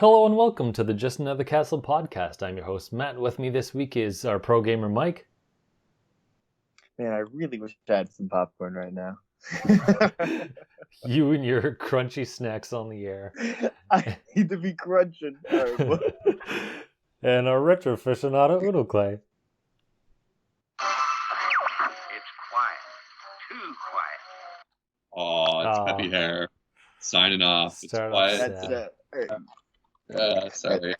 Hello and welcome to the Just Another Castle podcast. I'm your host, Matt. With me this week is our pro gamer, Mike. Man, I really wish I had some popcorn right now. You and your crunchy snacks on the air. I need to be crunching. All right, and our retro aficionado, Unoclay. It's quiet. Too quiet. Oh, it's Peppy Hair. Signing off. It's quiet. Sorry.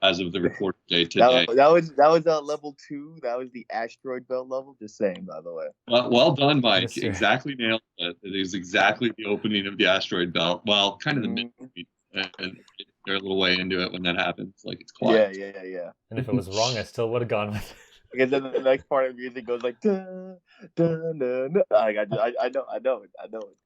As of the report date today. That was level 2. That was the asteroid belt level. Just saying, by the way. Well done, Mike. Yes, exactly nailed it. It is exactly the opening of the asteroid belt. Well, kind of the mid, and they're a little way into it when that happens. Like it's quiet. Yeah. And if it was wrong, I still would have gone with it. Because then the next part of the music goes like dun, dun, dun, dun. I know it.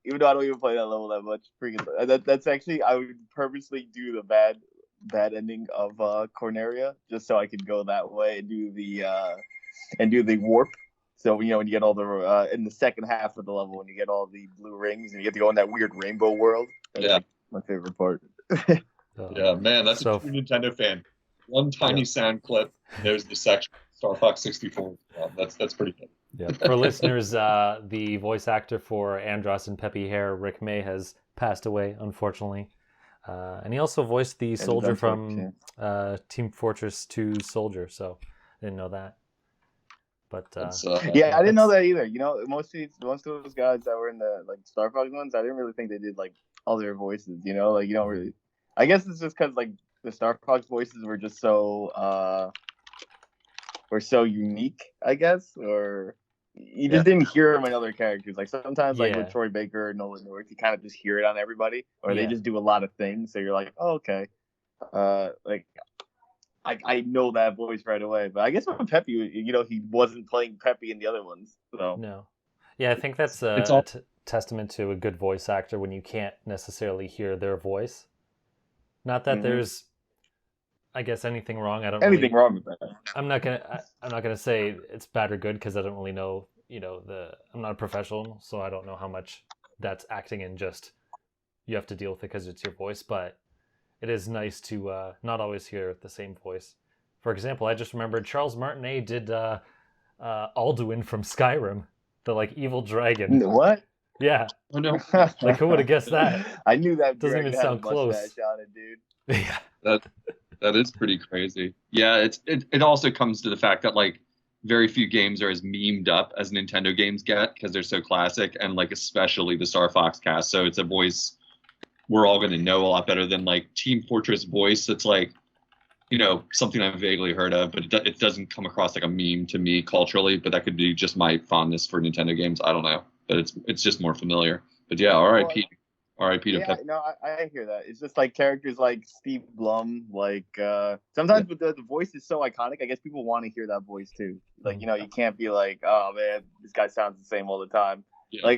Even though I don't even play that level that much. Freaking that's actually I would purposely do the bad ending of Corneria just so I could go that way and do the warp. So when you get all the in the second half of the level when you get all the blue rings and you get to go in that weird rainbow world. That's like my favorite part. Yeah, man, that's a true Nintendo fan. One tiny sound clip. There's the section. Star Fox 64. That's pretty good. Yeah. For listeners, the voice actor for Andros and Peppy Hair, Rick May, has passed away, unfortunately. And he also voiced the soldier from Team Fortress 2 Soldier, so I didn't know that. But I didn't know that either. Most of those guys that were in the Star Fox ones, I didn't really think they did all their voices. You don't really. I guess it's just because the Star Fox voices were just so unique, I guess, or you just didn't hear them in other characters. Like sometimes, with Troy Baker or Nolan North, you kind of just hear it on everybody, or they just do a lot of things. So you're like, oh, okay, I know that voice right away. But I guess with Peppy, he wasn't playing Peppy in the other ones. So no, yeah, I think that's a testament to a good voice actor when you can't necessarily hear their voice. Not that there's, I guess, anything wrong. I don't anything wrong with that. I'm not gonna say it's bad or good because I don't really know. I'm not a professional, so I don't know how much that's acting and just you have to deal with it because it's your voice. But it is nice to not always hear the same voice. For example, I just remembered Charles Martinet did Alduin from Skyrim, the evil dragon. What? Yeah. Oh no! Who would have guessed that? I knew that doesn't even sound close. On it, dude. Yeah. That is pretty crazy. Yeah, it also comes to the fact that very few games are as memed up as Nintendo games get because they're so classic, and especially the Star Fox cast. So it's a voice we're all going to know a lot better than Team Fortress voice. It's something I've vaguely heard of, but it doesn't come across like a meme to me culturally. But that could be just my fondness for Nintendo games. I don't know, but it's just more familiar. But yeah, R.I.P. R.I.P. to Pep. No, I hear that. It's just characters like Steve Blum, sometimes with the voice is so iconic. I guess people want to hear that voice too. You can't be oh man, this guy sounds the same all the time. Yeah.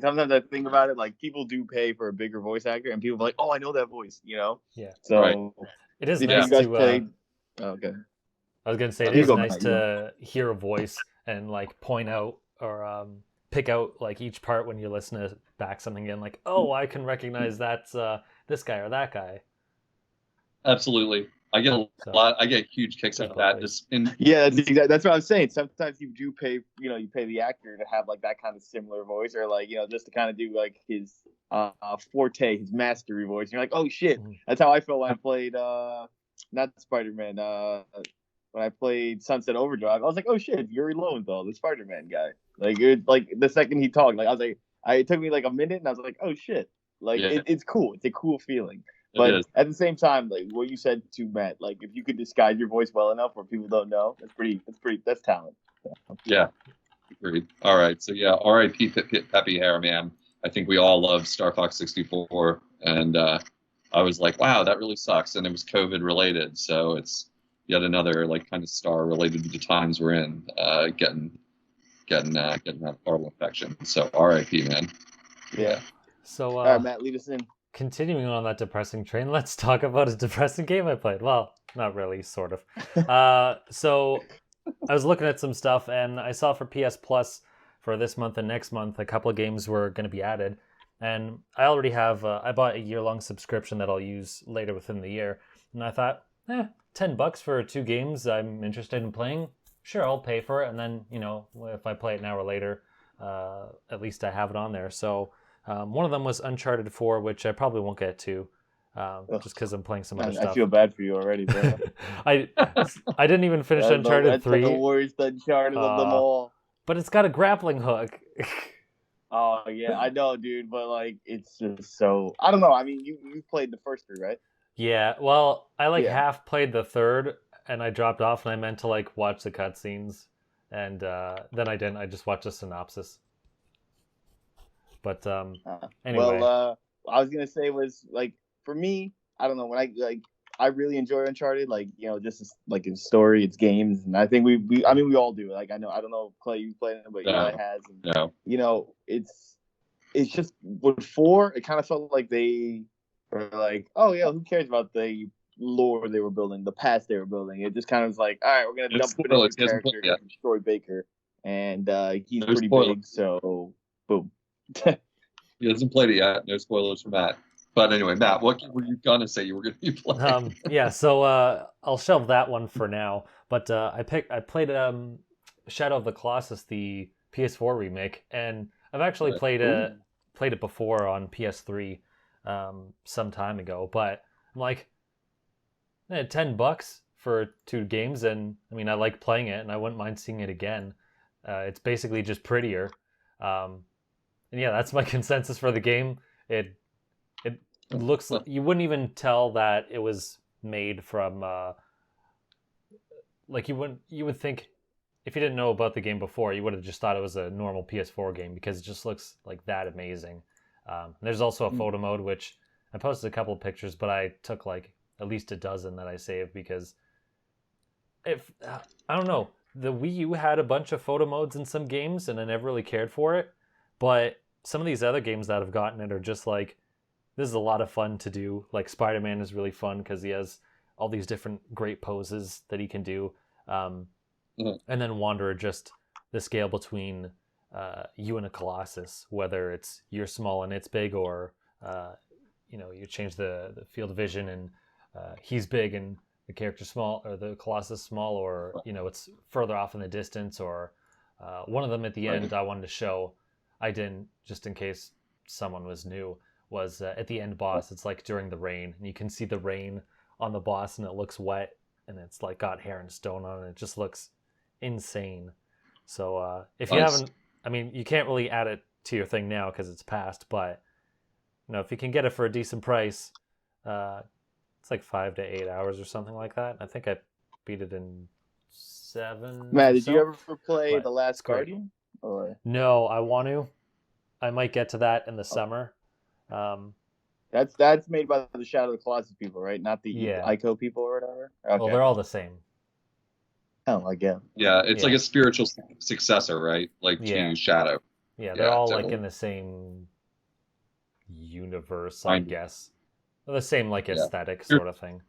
Sometimes I think about it, people do pay for a bigger voice actor, and people are like, oh, I know that voice, Yeah. So right. It is nice to. Okay. I was gonna say it is nice to hear a voice and point out or pick out each part when you listen to back something again, I can recognize that's this guy or that guy. Absolutely. I get a lot. I get huge kicks out of that. That's what I was saying. Sometimes you do pay, you pay the actor to have that kind of similar voice, or just to kind of do his forte, his mastery voice. And you're like, oh shit, that's how I felt when I played not Spider-Man. When I played Sunset Overdrive, I was like, oh shit, Yuri Lowenthal, the Spider-Man guy. The second he talked, I was like, it took me a minute, and I was like, oh shit, it's cool. It's a cool feeling. But at the same time, what you said to Matt, if you could disguise your voice well enough where people don't know, that's talent. Yeah, agreed. All right, so yeah, R.I.P. Peppy Hair, man. I think we all love Star Fox 64, and I was like, wow, that really sucks, and it was COVID related, so it's yet another kind of star related to the times we're in, getting that horrible infection. So R.I.P. man. Yeah. So all right, Matt, lead us in. Continuing on that depressing train, let's talk about a depressing game I played. Well, not really, sort of. So I was looking at some stuff, and I saw for PS Plus for this month and next month, a couple of games were going to be added. And I already have, I bought a year-long subscription that I'll use later within the year. And I thought, $10 for 2 games I'm interested in playing. Sure, I'll pay for it. And then, if I play it an hour later, at least I have it on there. So one of them was Uncharted 4, which I probably won't get to. Just because I'm playing some other stuff. I feel bad for you already, bro. I didn't even finish Uncharted 3. That's the worst Uncharted of them all. But it's got a grappling hook. Oh yeah, I know, dude. But like, it's just so. I don't know. I mean, you played the first 3, right? Yeah. Well, I half played the third, and I dropped off, and I meant to watch the cutscenes, and then I didn't. I just watched a synopsis. But anyway. Well, I was gonna say was for me, I don't know, when I really enjoy Uncharted, just like its story, its games, and I think we all do. I know, I don't know, Clay, you played it, but Eli has. And, it's just with 4, it kind of felt like they were like, oh yeah, who cares about the lore they were building, the past they were building? It just kind of was like, all right, we're gonna dump it on the character, Troy Baker, and he's pretty big, so boom. He hasn't played it yet. No spoilers for Matt. But anyway, Matt, what were you gonna say you were gonna be playing? So I'll shelve that one for now. But I played Shadow of the Colossus, the PS4 remake, and I've actually played it before on PS3 some time ago. But I'm like, $10 for 2 games, and I mean, I like playing it, and I wouldn't mind seeing it again. It's basically just prettier. And yeah, that's my consensus for the game. It looks like you wouldn't even tell that it was made from you would think, if you didn't know about the game before, you would have just thought it was a normal PS4 game, because it just looks like that amazing. There's also a photo mode, which I posted a couple of pictures, but I took at least a dozen that I saved, because I don't know, the Wii U had a bunch of photo modes in some games, and I never really cared for it. But some of these other games that have gotten it are just this is a lot of fun to do. Spider-Man is really fun because he has all these different great poses that he can do. And then Wanderer, just the scale between you and a Colossus, whether it's you're small and it's big, or you change the field of vision and he's big and the character's small, or the Colossus small, or it's further off in the distance, or one of them at the end I wanted to show. I didn't, just in case someone was new, was at the end boss. It's during the rain, and you can see the rain on the boss, and it looks wet, and it's got hair and stone on it. It just looks insane. So if you haven't, I mean, you can't really add it to your thing now because it's past, but if you can get it for a decent price, it's 5 to 8 hours or something like that. I think I beat it in 7. Matt, did you ever play The Last Guardian? Or no, I want to. I might get to that in the summer. That's made by the Shadow of the Colossus people, right? Not the Ico people or whatever. Okay. Well, they're all the same. Oh, I guess. Yeah, it's like a spiritual successor, right? To Shadow. Yeah, they're all in the same universe, I guess. The same aesthetic sort of thing.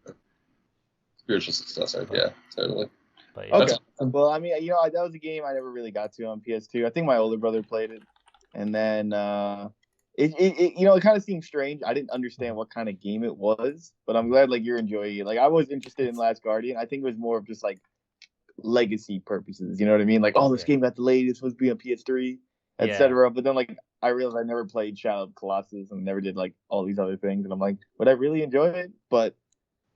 Spiritual successor, yeah, totally. But, okay. Well, I mean, that was a game I never really got to on PS2. I think my older brother played it, and then it kind of seemed strange. I didn't understand what kind of game it was, but I'm glad you're enjoying it. I was interested in Last Guardian. I think it was more of just legacy purposes. You know what I mean? This game got delayed. It's supposed to be on PS3, etc. But then I realized I never played Shadow of Colossus and never did all these other things, and I'm like, would I really enjoy it? But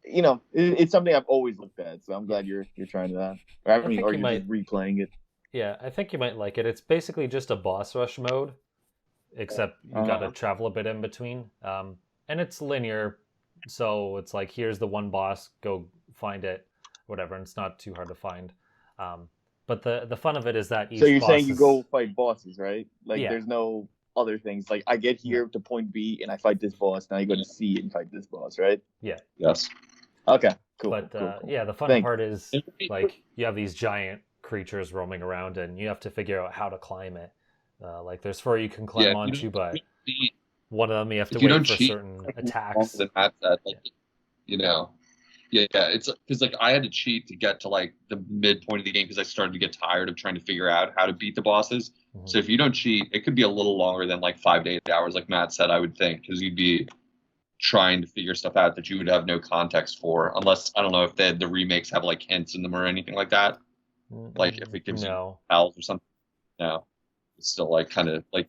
it's something I've always looked at, so I'm glad you're trying that. Or you're just replaying it. Yeah, I think you might like it. It's basically just a boss rush mode, except you gotta travel a bit in between. And it's linear, so it's here's the one boss, go find it, whatever, and it's not too hard to find. But the fun of it is that each So you're boss saying you go fight bosses, right? There's no other things. I get here to point B and I fight this boss. Now you go to C and fight this boss, right? Yeah. Yes. Okay. Cool. But cool. yeah, the fun part is you have these giant creatures roaming around, and you have to figure out how to climb it. There's 4 you can climb onto, but one of them you have to wait for certain attacks. It's because I had to cheat to get to the midpoint of the game because I started to get tired of trying to figure out how to beat the bosses. Mm-hmm. So if you don't cheat, it could be a little longer than 5 to 8 hours, like Matt said. I would think, because you'd be trying to figure stuff out that you would have no context for, unless I don't know if the remakes have like hints in them or anything like that. Like if it gives you pals or something. No, it's still like kind of like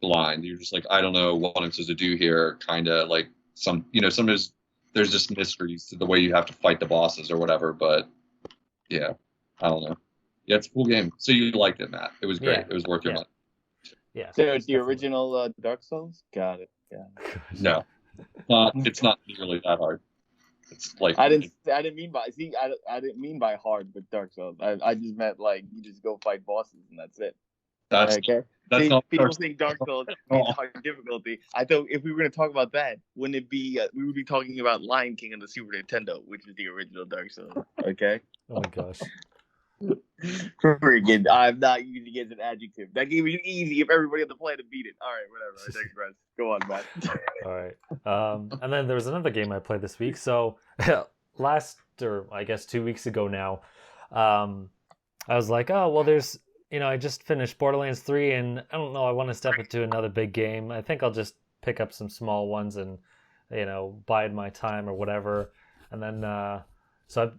blind. You're just like, I don't know what I'm supposed to do here. Kind of like sometimes there's just mysteries to the way you have to fight the bosses or whatever. But yeah, I don't know. Yeah, it's a cool game. So you liked it, Matt? It was great. It was worth your money. Yeah. So it's the original Dark Souls. Got it. No, it's not nearly that hard. It's like I didn't mean by hard with Dark Souls. I just meant like you just go fight bosses and that's it. That's not people think Dark Souls means hard difficulty. I thought if we were going to talk about that, wouldn't it be we would be talking about Lion King on the Super Nintendo, which is the original Dark Souls. Okay. Oh my gosh. Freaking, I'm not using it as an adjective. That game is easy if everybody on the planet beat it. All right, whatever. I digress. Go on, Matt. All right. And then there was another game I played this week. So I guess 2 weeks ago now, I was like, oh, well, there's, I just finished Borderlands 3 and I don't know, I want to step into another big game. I think I'll just pick up some small ones and, bide my time or whatever. And then, so I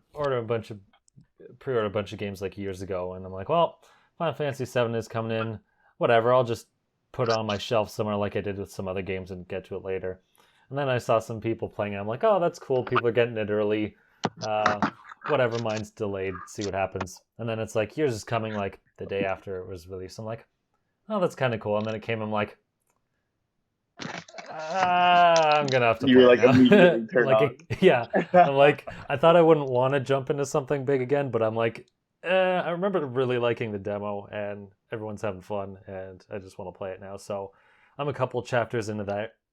pre-ordered a bunch of games like years ago, and I'm like, well, Final Fantasy VII is coming in, whatever, I'll just put it on my shelf somewhere like I did with some other games and get to it later. And then I saw some people playing it. I'm like, oh, that's cool, people are getting it early, whatever, mine's delayed, see what happens. And then it's like, yours is coming like the day after it was released. I'm like, oh, that's kind of cool. And then it came, I'm like, I'm gonna have to play. You were like now. immediately turned on. Yeah, I'm like, I thought I wouldn't want to jump into something big again, but I'm like, I remember really liking the demo and everyone's having fun, and I just want to play it now. So I'm a couple chapters into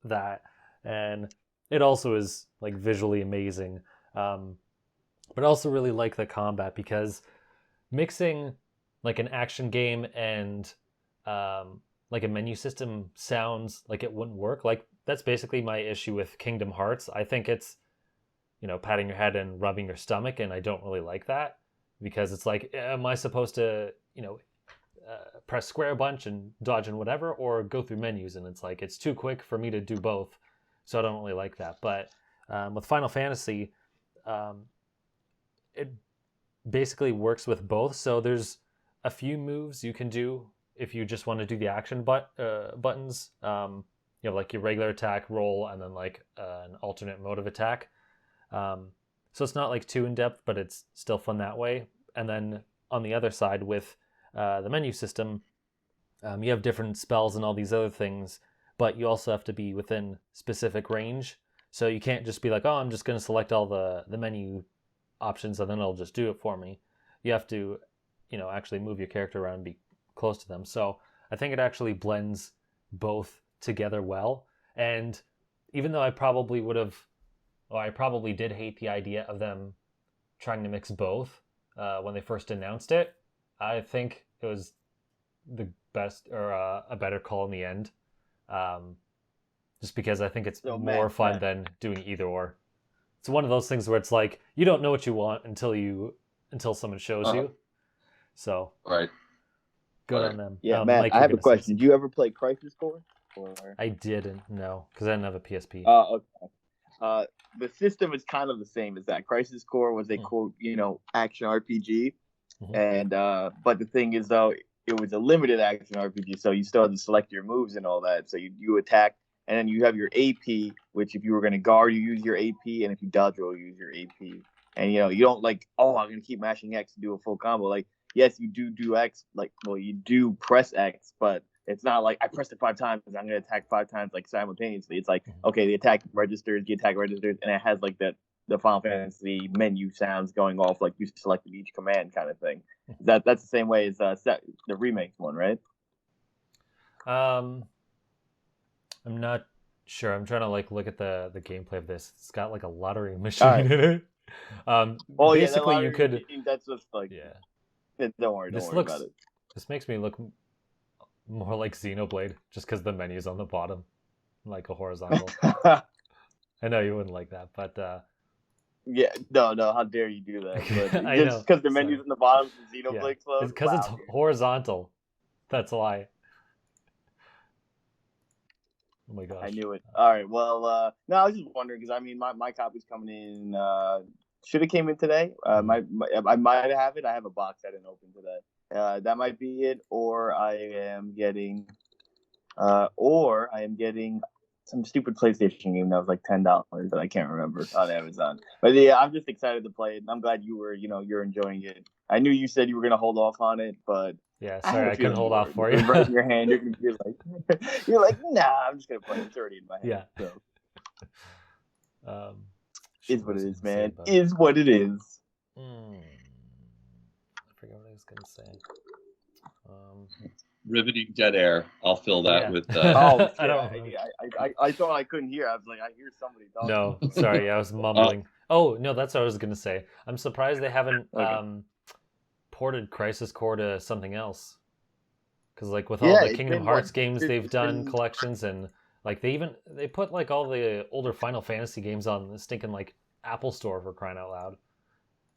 that, and it also is like visually amazing, but I also really like the combat because mixing like an action game and like a menu system sounds like it wouldn't work. Like that's basically my issue with Kingdom Hearts. I think it's, patting your head and rubbing your stomach, and I don't really like that because it's like, am I supposed to, press square a bunch and dodge and whatever, or go through menus? And it's like, it's too quick for me to do both. So I don't really like that. But with Final Fantasy, it basically works with both. So there's a few moves you can do if you just want to do the action buttons. You have like your regular attack, roll, and then like an alternate mode of attack. So it's not like too in-depth, but it's still fun that way. And then on the other side with the menu system, you have different spells and all these other things, but you also have to be within specific range. So you can't just be like, oh, I'm just going to select all the menu options and then it'll just do it for me. You have to, actually move your character around and be close to them. So I think it actually blends both together well. And even though I probably did hate the idea of them trying to mix both when they first announced it, I think it was the best or a better call in the end. Just because I think it's more fun than doing either or. It's one of those things where it's like you don't know what you want until someone shows you. So right. Good on them. Yeah, Matt, Mike, I have a question. Did you ever play Crisis Core? I didn't, no, because I didn't have a PSP. Okay. The system is kind of the same as that. Crisis Core was a quote, action RPG, and but the thing is though, it was a limited action RPG, so you still had to select your moves and all that. So you attack, and then you have your AP, which if you were going to guard, you use your AP, and if you dodge roll, you use your AP. And you don't like, oh, I'm going to keep mashing X to do a full combo. Like, yes, you do X, you do press X, but it's not like I pressed it 5 times and I'm going to attack 5 times like simultaneously. It's like, okay, the attack registers, and it has like the Final Fantasy menu sounds going off like you selected each command kind of thing. That's the same way as the Remake one, right? I'm not sure. I'm trying to look at the gameplay of this. It's got like a lottery machine in it. Basically, you could. That's just like Don't worry about it. This makes me look more like Xenoblade, just because the menu's on the bottom, like a horizontal. I know you wouldn't like that, but yeah, no, how dare you do that? But I just because the menu's on the bottom, Xenoblade close. It's because it's horizontal. That's why. Oh my gosh. I knew it. All right. Well, no, I was just wondering because I mean, my copy's coming in. Should have came in today. I might have it. I have a box I didn't open today. That might be it, or I am getting some stupid PlayStation game that was like $10 that I can't remember on Amazon. But yeah, I'm just excited to play it. I'm glad you're enjoying it. I knew you said you were gonna hold off on it, but Yeah, I had sorry, a I couldn't feeling hold off for you. Right in your hand, you're gonna be like, you're like, nah, I'm just gonna play it. It's already in my hand. Yeah. So Shit, is what it is, gonna say man. about- Is what it is. I forget what I was gonna say. Riveting dead air. I'll fill that Yeah. with. Oh, shit. I don't. I thought I couldn't hear. I was like, I hear somebody talking. No, sorry, I was mumbling. Oh no, that's what I was gonna say. I'm surprised they haven't Okay. ported Crisis Core to something else. Because like with Yeah, all the it's Kingdom been, Hearts what, games it's they've done been- collections, and like they put like all the older Final Fantasy games on the stinking like Apple Store, for crying out loud.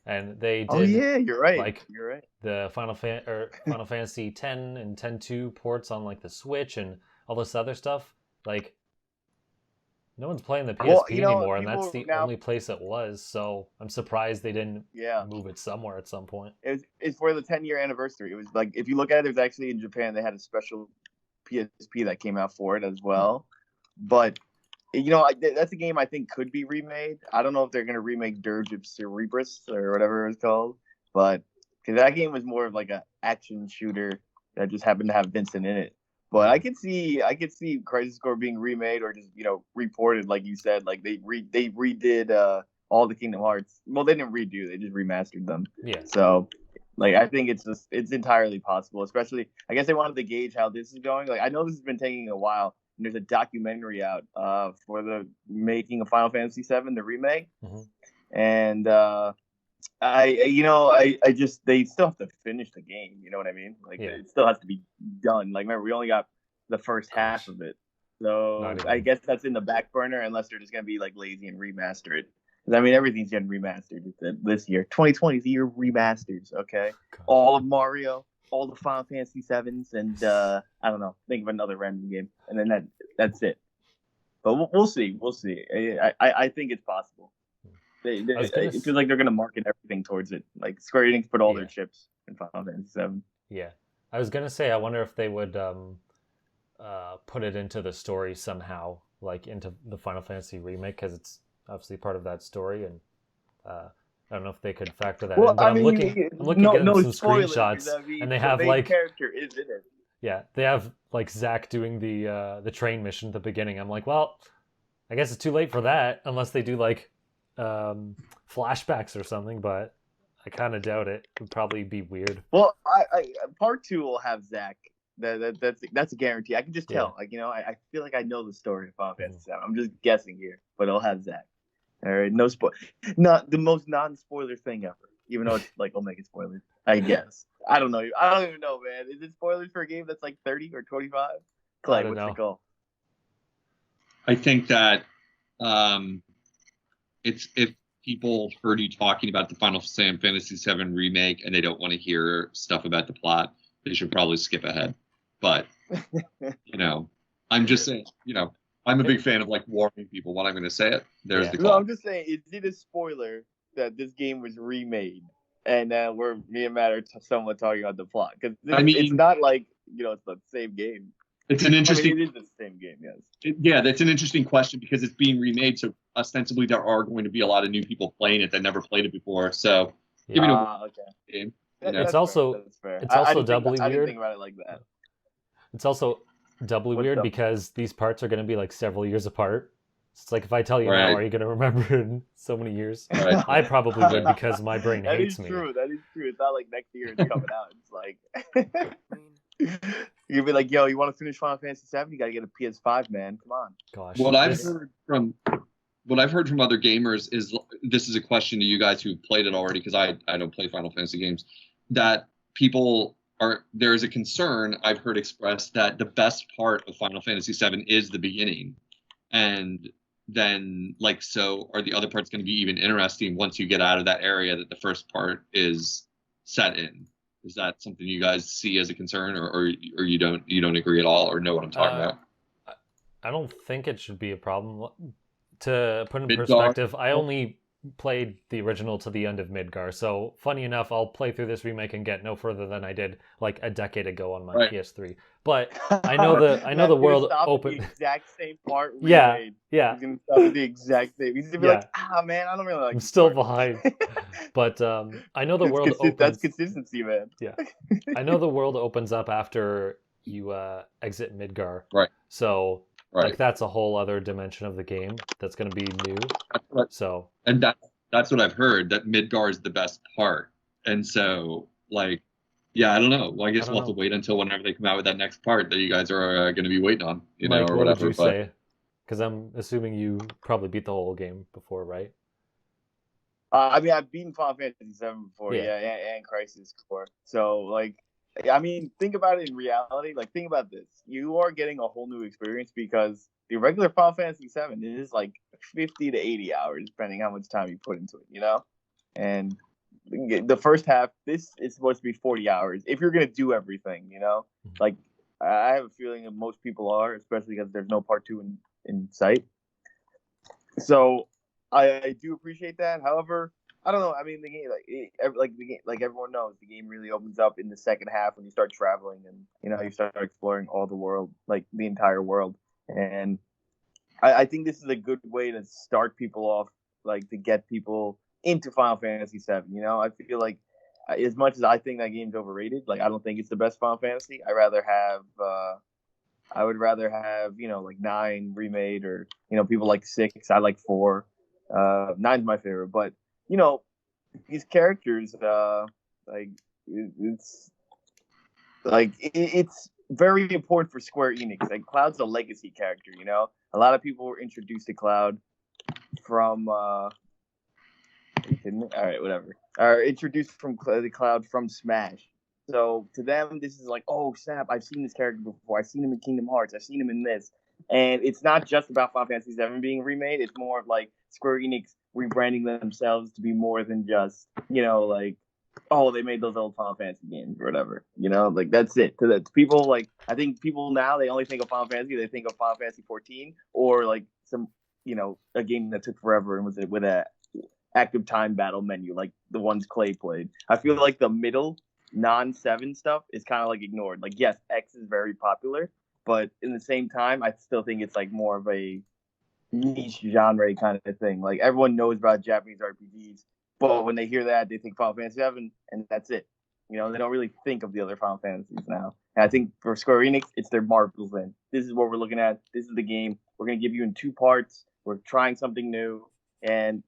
And they did Oh yeah, you're right. like You're right. the Final Fantasy 10 and 10-2 ports on like the Switch and all this other stuff. Like no one's playing the PSP Well, anymore, and that's people the now- only place it was. So I'm surprised they didn't Yeah. move it somewhere at some point. It's for the 10-year anniversary. It was like, if you look at it, there's actually in Japan they had a special PSP that came out for it as well. But that's a game I think could be remade. I don't know if they're gonna remake Dirge of Cerberus or whatever it was called, but because that game was more of like a action shooter that just happened to have Vincent in it. But I could see Crisis Core being remade or just reported, like you said, like they redid all the Kingdom Hearts. Well, they didn't redo; they just remastered them. Yeah. So, like, I think it's entirely possible. Especially, I guess they wanted to gauge how this is going. Like, I know this has been taking a while, and there's a documentary out for the making of Final Fantasy VII, the remake, and I just they still have to finish the game. You know what I mean? Like, it still has to be done. Like, remember, we only got the first half of it, so I guess that's in the back burner unless they're just gonna be like lazy and remaster it. I mean, everything's getting remastered this year. 2020 is the year of remasters. Okay, all of Mario, all the Final Fantasy VIIs, and I don't know. Think of another random game, and then that's it. But we'll see. We'll see. I think it's possible. It feels like they're gonna market everything towards it. Like Square Enix put all their chips in Final Fantasy VII. Yeah, I was gonna say I wonder if they would put it into the story somehow, like into the Final Fantasy remake, because it's obviously part of that story, and I don't know if they could factor that in. But I'm looking at some screenshots, and they have like character is in it. Yeah, they have like Zack doing the train mission at the beginning. I'm like, well, I guess it's too late for that unless they do like flashbacks or something. But I kind of doubt it. It would probably be weird. Well, I part 2 will have Zack. That's a guarantee. I can just tell. Yeah. Like I feel like I know the story of Final Fantasy VII. I'm just guessing here, but it'll have Zack. All right, no spoil. Not the most non-spoiler thing ever. Even though it's like Omega spoilers, I guess. I don't know. I don't even know, man. Is it spoilers for a game that's like 30 or 25? Clay, what's the call? I think that it's if people heard you talking about the Final Fantasy VII remake and they don't want to hear stuff about the plot, they should probably skip ahead. But I'm just saying, I'm a big fan of like warning people when I'm going to say it. There's the call. No, I'm just saying, is it a spoiler that this game was remade? And me and Matt are somewhat talking about the plot, because it's not like it's the same game. It's an interesting. It is the same game, yes. That's an interesting question because it's being remade, so ostensibly there are going to be a lot of new people playing it that never played it before. So, okay. Game. It's also fair. doubly weird. I didn't think about it like that. It's also doubly weird because these parts are going to be like several years apart. So it's like if I tell you now, are you going to remember it in so many years? Right. I probably would because my brain hates me. That is true. It's not like next year it's coming out. It's like you'd be like, yo, you want to finish Final Fantasy VII? You got to get a PS5, man. Come on. Gosh. What I've heard from other gamers is this is a question to you guys who've played it already, because I don't play Final Fantasy games, that there is a concern I've heard expressed that the best part of Final Fantasy VII is the beginning, and then so are the other parts going to be even interesting once you get out of that area that the first part is set in? Is that something you guys see as a concern, or you don't agree at all, or know what I'm talking about? I don't think it should be a problem. To put in Midgar. perspective, I only played the original to the end of Midgar. So funny enough, I'll play through this remake and get no further than I did like a decade ago on my Right. PS3. But I know the world stop open. At the exact same part. Yeah, Remade. yeah, He's gonna stop at the exact same. He's gonna be Yeah. like, ah, man, I don't really like. I'm this still part." behind. But I know the world opens. That's consistency, man. Yeah, I know the world opens up after you exit Midgar. Right. So Right. like that's a whole other dimension of the game that's going to be new. So And that's what I've heard, that Midgar is the best part. And so, like, yeah, I don't know. Well, I guess we'll have to wait until whenever they come out with that next part that you guys are going to be waiting on, you know, Mike, or what whatever. would you say? Because I'm assuming you probably beat the whole game before, right? I mean, I've beaten Final Fantasy VII before, Yeah. and Crisis Core. So, like, I mean, think about it in reality. Like, think about this: you are getting a whole new experience because the regular Final Fantasy VII is like 50 to 80 hours, depending how much time you put into it, you know. And the first half, this is supposed to be 40 hours if you're gonna do everything, you know. Like, I have a feeling that most people are, especially because there's no part 2 in sight. So I do appreciate that. However, I don't know. I mean, the game, like everyone knows, the game really opens up in the second half when you start traveling and you start exploring all the world, like the entire world. And I think this is a good way to start people off, like to get people into Final Fantasy VII. You know, I feel like as much as I think that game's overrated, like I don't think it's the best Final Fantasy. I would rather have, like 9 remade or, people like 6. I like 4. 9's my favorite. But, these characters, it's very important for Square Enix. Like, Cloud's a legacy character, A lot of people were introduced to Cloud from, all right, whatever. Are introduced from the Cloud from Smash. So to them, this is like, oh snap! I've seen this character before. I've seen him in Kingdom Hearts. I've seen him in this, and it's not just about Final Fantasy VII being remade. It's more of like Square Enix rebranding themselves to be more than just, like, oh, they made those old Final Fantasy games or whatever. Like that's it. To people, like I think people now they only think of Final Fantasy. They think of Final Fantasy 14 or like some, a game that took forever and was with a active time battle menu like the ones Clay played. I feel like the middle non-7 stuff is kind of like ignored. Like, yes, X is very popular, but in the same time, I still think it's like more of a niche genre kind of thing. Like, everyone knows about Japanese RPGs, but when they hear that, they think Final Fantasy VII, and that's it. They don't really think of the other Final Fantasies now. And I think for Square Enix, it's their marbles in. This is what we're looking at. This is the game. We're going to give you in 2 parts. We're trying something new. And,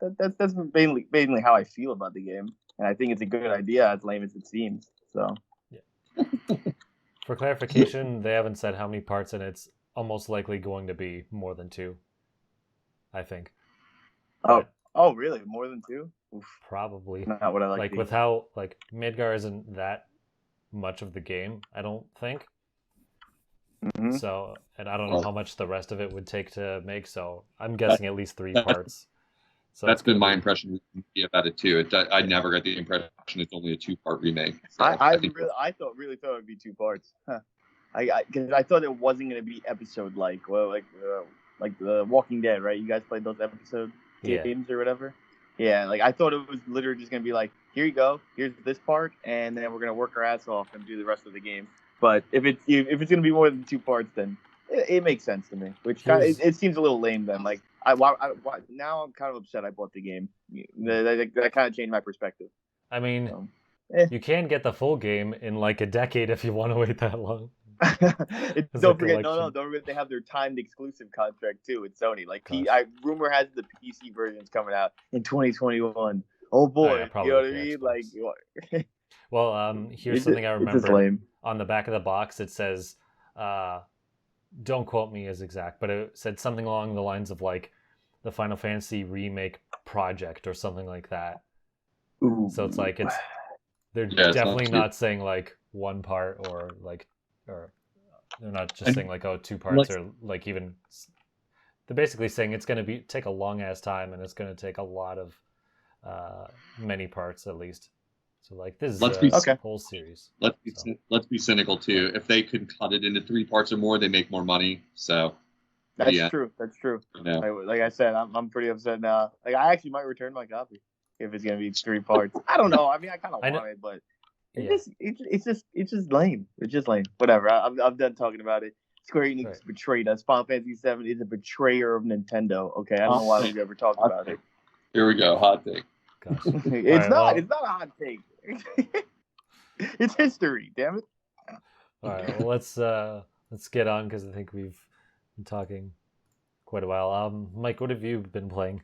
that's mainly how I feel about the game. And I think it's a good idea, as lame as it seems. So, yeah. For clarification, they haven't said how many parts, and it's almost likely going to be more than 2. I think. Oh, really? More than 2? Oof. Probably. Not what I like. Like with how Midgar isn't that much of the game, I don't think. Mm-hmm. So, and I don't know how much the rest of it would take to make. So, I'm guessing at least 3 parts. So that's been my impression about it too. I never got the impression it's only a 2-part remake. So I really thought it'd be 2 parts. Huh. Because I thought it wasn't going to be episode like the Walking Dead, right? You guys played those episode games or whatever. Yeah, like I thought it was literally just going to be like, here you go, here's this part, and then we're going to work our ass off and do the rest of the game. But if it's going to be more than 2 parts, then it makes sense to me. Which it seems a little lame then. Like now I'm kind of upset I bought the game. That kind of changed my perspective. I mean, you can get the full game in like a decade if you want to wait that long. Don't forget they have their timed exclusive contract too with Sony. Like Rumour has the PC versions coming out in 2021. Oh boy, you know what I mean? Like, well, here's something I remember. On the back of the box, it says, don't quote me as exact, but it said something along the lines of like the Final Fantasy Remake project or something like that. Ooh. So it's like they're definitely not saying like 1 part or they're not just saying like 2 parts or like even. They're basically saying it's going to take a long ass time and it's going to take a lot of many parts at least. So like this is Let's a be- Okay. whole series. Let's be cynical too. If they could cut it into 3 parts or more, they make more money. So That's yeah, true. That's true. you know. Like I said, I'm pretty upset now. Like I actually might return my copy if it's gonna be 3 parts. I don't know. I mean, I kind of I know- want it, but Yeah. it's just lame. It's just lame. Whatever. I'm done talking about it. Square Enix Right. betrayed us. Final Fantasy VII is a betrayer of Nintendo. Okay, I don't know why we've ever talked about it. Here we go. Hot take. Gosh. It's All right, not. well- It's not a hot take. It's history. Damn it. All right, well let's get on because I think we've been talking quite a while. Mike, what have you been playing?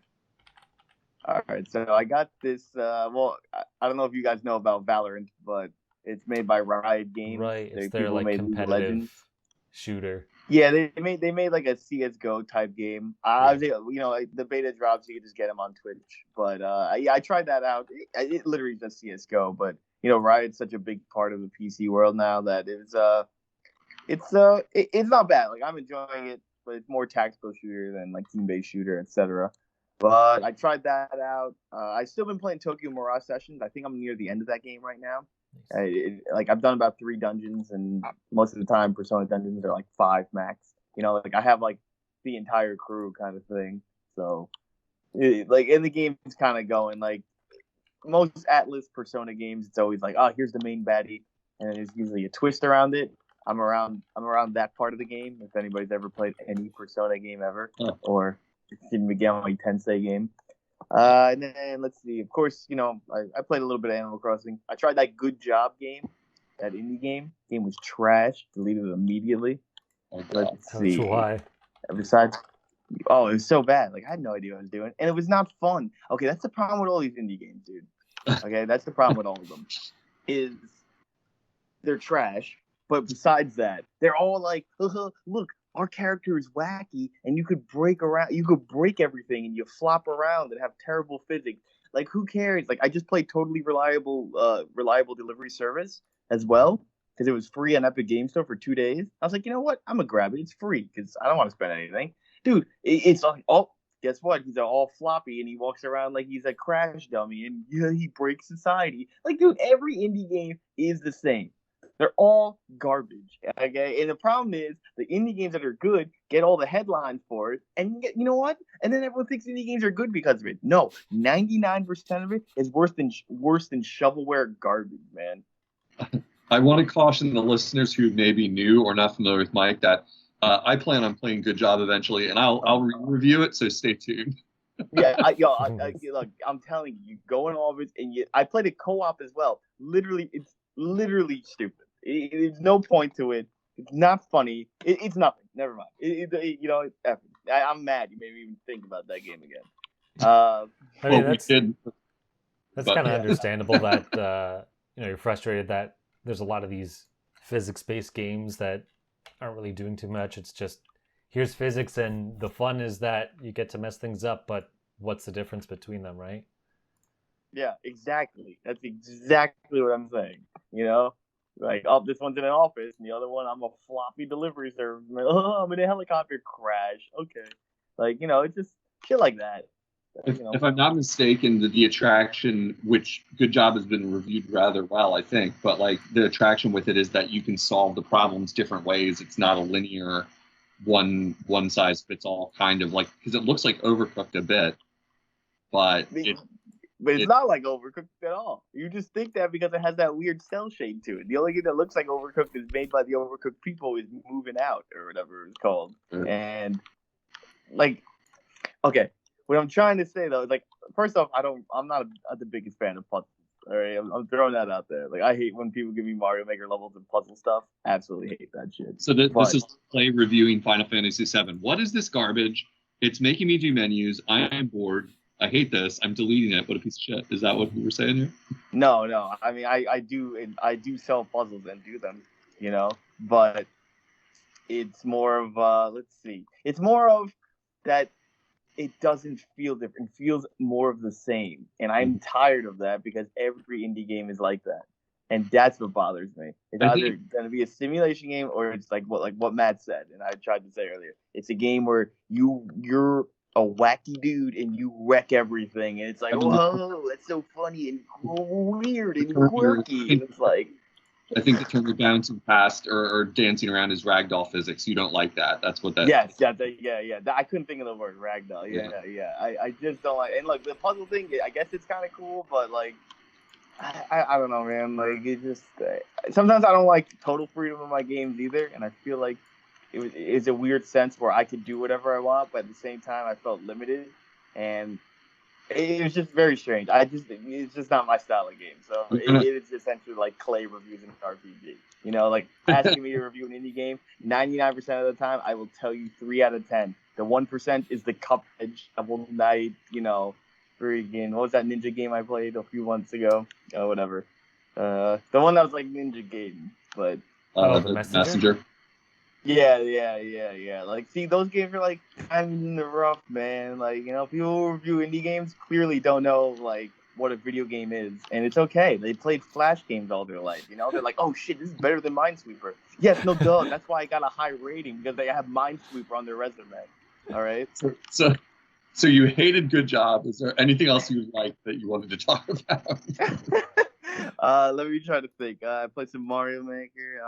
All right, so I got this. Well, I don't know if you guys know about Valorant, but it's made by Riot Games. Right, The it's their people like made League of competitive Legends. shooter. Yeah, they made like a CS:GO type game. I was, like, the beta drops, you can just get them on Twitch. But I tried that out. It literally is just CS:GO, but Riot's such a big part of the PC world now that it's not bad. Like I'm enjoying it, but it's more tactical shooter than like team-based shooter, etc. But I tried that out. I've still been playing Tokyo Mirage Sessions. I think I'm near the end of that game right now. I've done about 3 dungeons, and most of the time Persona dungeons are like 5 max. Like I have like the entire crew kind of thing. So like in the game it's kind of going like most Atlas Persona games. It's always like, oh, here's the main baddie, and there's usually a twist around it. I'm around that part of the game. If anybody's ever played any Persona game ever, or Shin Megami Tensei game. And then let's see. Of course, I played a little bit of Animal Crossing. I tried that Good Job game, that indie game. Game was trash. Deleted it immediately. Let's see. Why? Besides, it was so bad. Like I had no idea what I was doing, and it was not fun. Okay, that's the problem with all these indie games, dude. Okay, that's the problem with all of them. Is they're trash. But besides that, they're all like, look, our character is wacky, and you could break everything, and you flop around and have terrible physics. Like, who cares? Like, I just played Totally Reliable Delivery Service as well, because it was free on Epic Game Store for 2 days. I was like, you know what? I'm gonna grab it. It's free, because I don't want to spend anything. Dude, it's like, oh, guess what? He's all floppy, and he walks around like he's a crash dummy, and he breaks society. Like, dude, every indie game is the same. They're all garbage, okay? And the problem is the indie games that are good get all the headlines for it, and you know what? And then everyone thinks indie games are good because of it. No, 99% of it is worse than shovelware garbage, man. I want to caution the listeners who may be new or not familiar with Mike that I plan on playing Good Job eventually, and I'll review it. So stay tuned. Yeah, look, I'm telling you, go in all of it, and I played it co-op as well. It's literally stupid. There's no point to it. It's not funny. It's nothing. Never mind. I'm mad. You made me even think about that game again. I mean, that's kind of understandable that you're frustrated that there's a lot of these physics-based games that aren't really doing too much. It's just here's physics, and the fun is that you get to mess things up. But what's the difference between them, right? Yeah, exactly. That's exactly what I'm saying. Like, oh, this one's in an office, and the other one, I'm a floppy delivery service. Oh, I'm in a helicopter crash. Okay. Like, it's just shit like that. If I'm not mistaken, the attraction, which Good Job has been reviewed rather well, I think, but like the attraction with it is that you can solve the problems different ways. It's not a linear one size fits all kind of like, because it looks like Overcooked a bit, but it's not like Overcooked at all. You just think that because it has that weird cell shade to it. The only thing that looks like Overcooked is made by the Overcooked people is Moving Out or whatever it's called. And like, okay, what I'm trying to say though is like, first off, I'm not the biggest fan of puzzles. All right, I'm throwing that out there. Like, I hate when people give me Mario Maker levels and puzzle stuff. Absolutely hate that shit. So this is Clay reviewing Final Fantasy VII. What is this garbage? It's making me do menus. I am bored. I hate this. I'm deleting it. What a piece of shit. Is that what you were saying here? No. I mean, I do sell puzzles and do them, but it's more of let's see. It's more of that it doesn't feel different. It feels more of the same. And I'm tired of that because every indie game is like that. And that's what bothers me. It's either going to be a simulation game or it's like what Matt said, and I tried to say earlier. It's a game where you're a wacky dude and you wreck everything, and it's like, I mean, whoa, that's so funny and weird and I quirky. And it's like, think the term you're bouncing past or dancing around is ragdoll physics. You don't like that. That's what that. yes, yeah. I couldn't think of the word ragdoll. Yeah. I just don't like. And look, the puzzle thing, I guess it's kind of cool, but like, I don't know, man. Like, it just sometimes I don't like total freedom in my games either, and I feel like it's a weird sense where I could do whatever I want, but at the same time I felt limited, and it was just very strange. It's just not my style of game. So it is essentially like Clay reviews an RPG. You know, like asking me to review an indie game, 99% of the time I will tell you 3 out of 10. The 1% is the Cuphead Shovel Knight, you know, freaking, what was that ninja game I played a few months ago? Oh, whatever. The one that was like Ninja Gaiden, but the the Messenger? yeah. Like, see, those games are like kind of in the rough, man. Like, you know, people who review indie games clearly don't know like what a video game is, and it's okay. They played Flash games all their life. You know, they're like, oh shit, this is better than Minesweeper. Yes, no, duh. That's why I got a high rating because they have Minesweeper on their resume. All right. So you hated Good Job. Is there anything else you liked that you wanted to talk about? Let me try to think. I played some Mario Maker.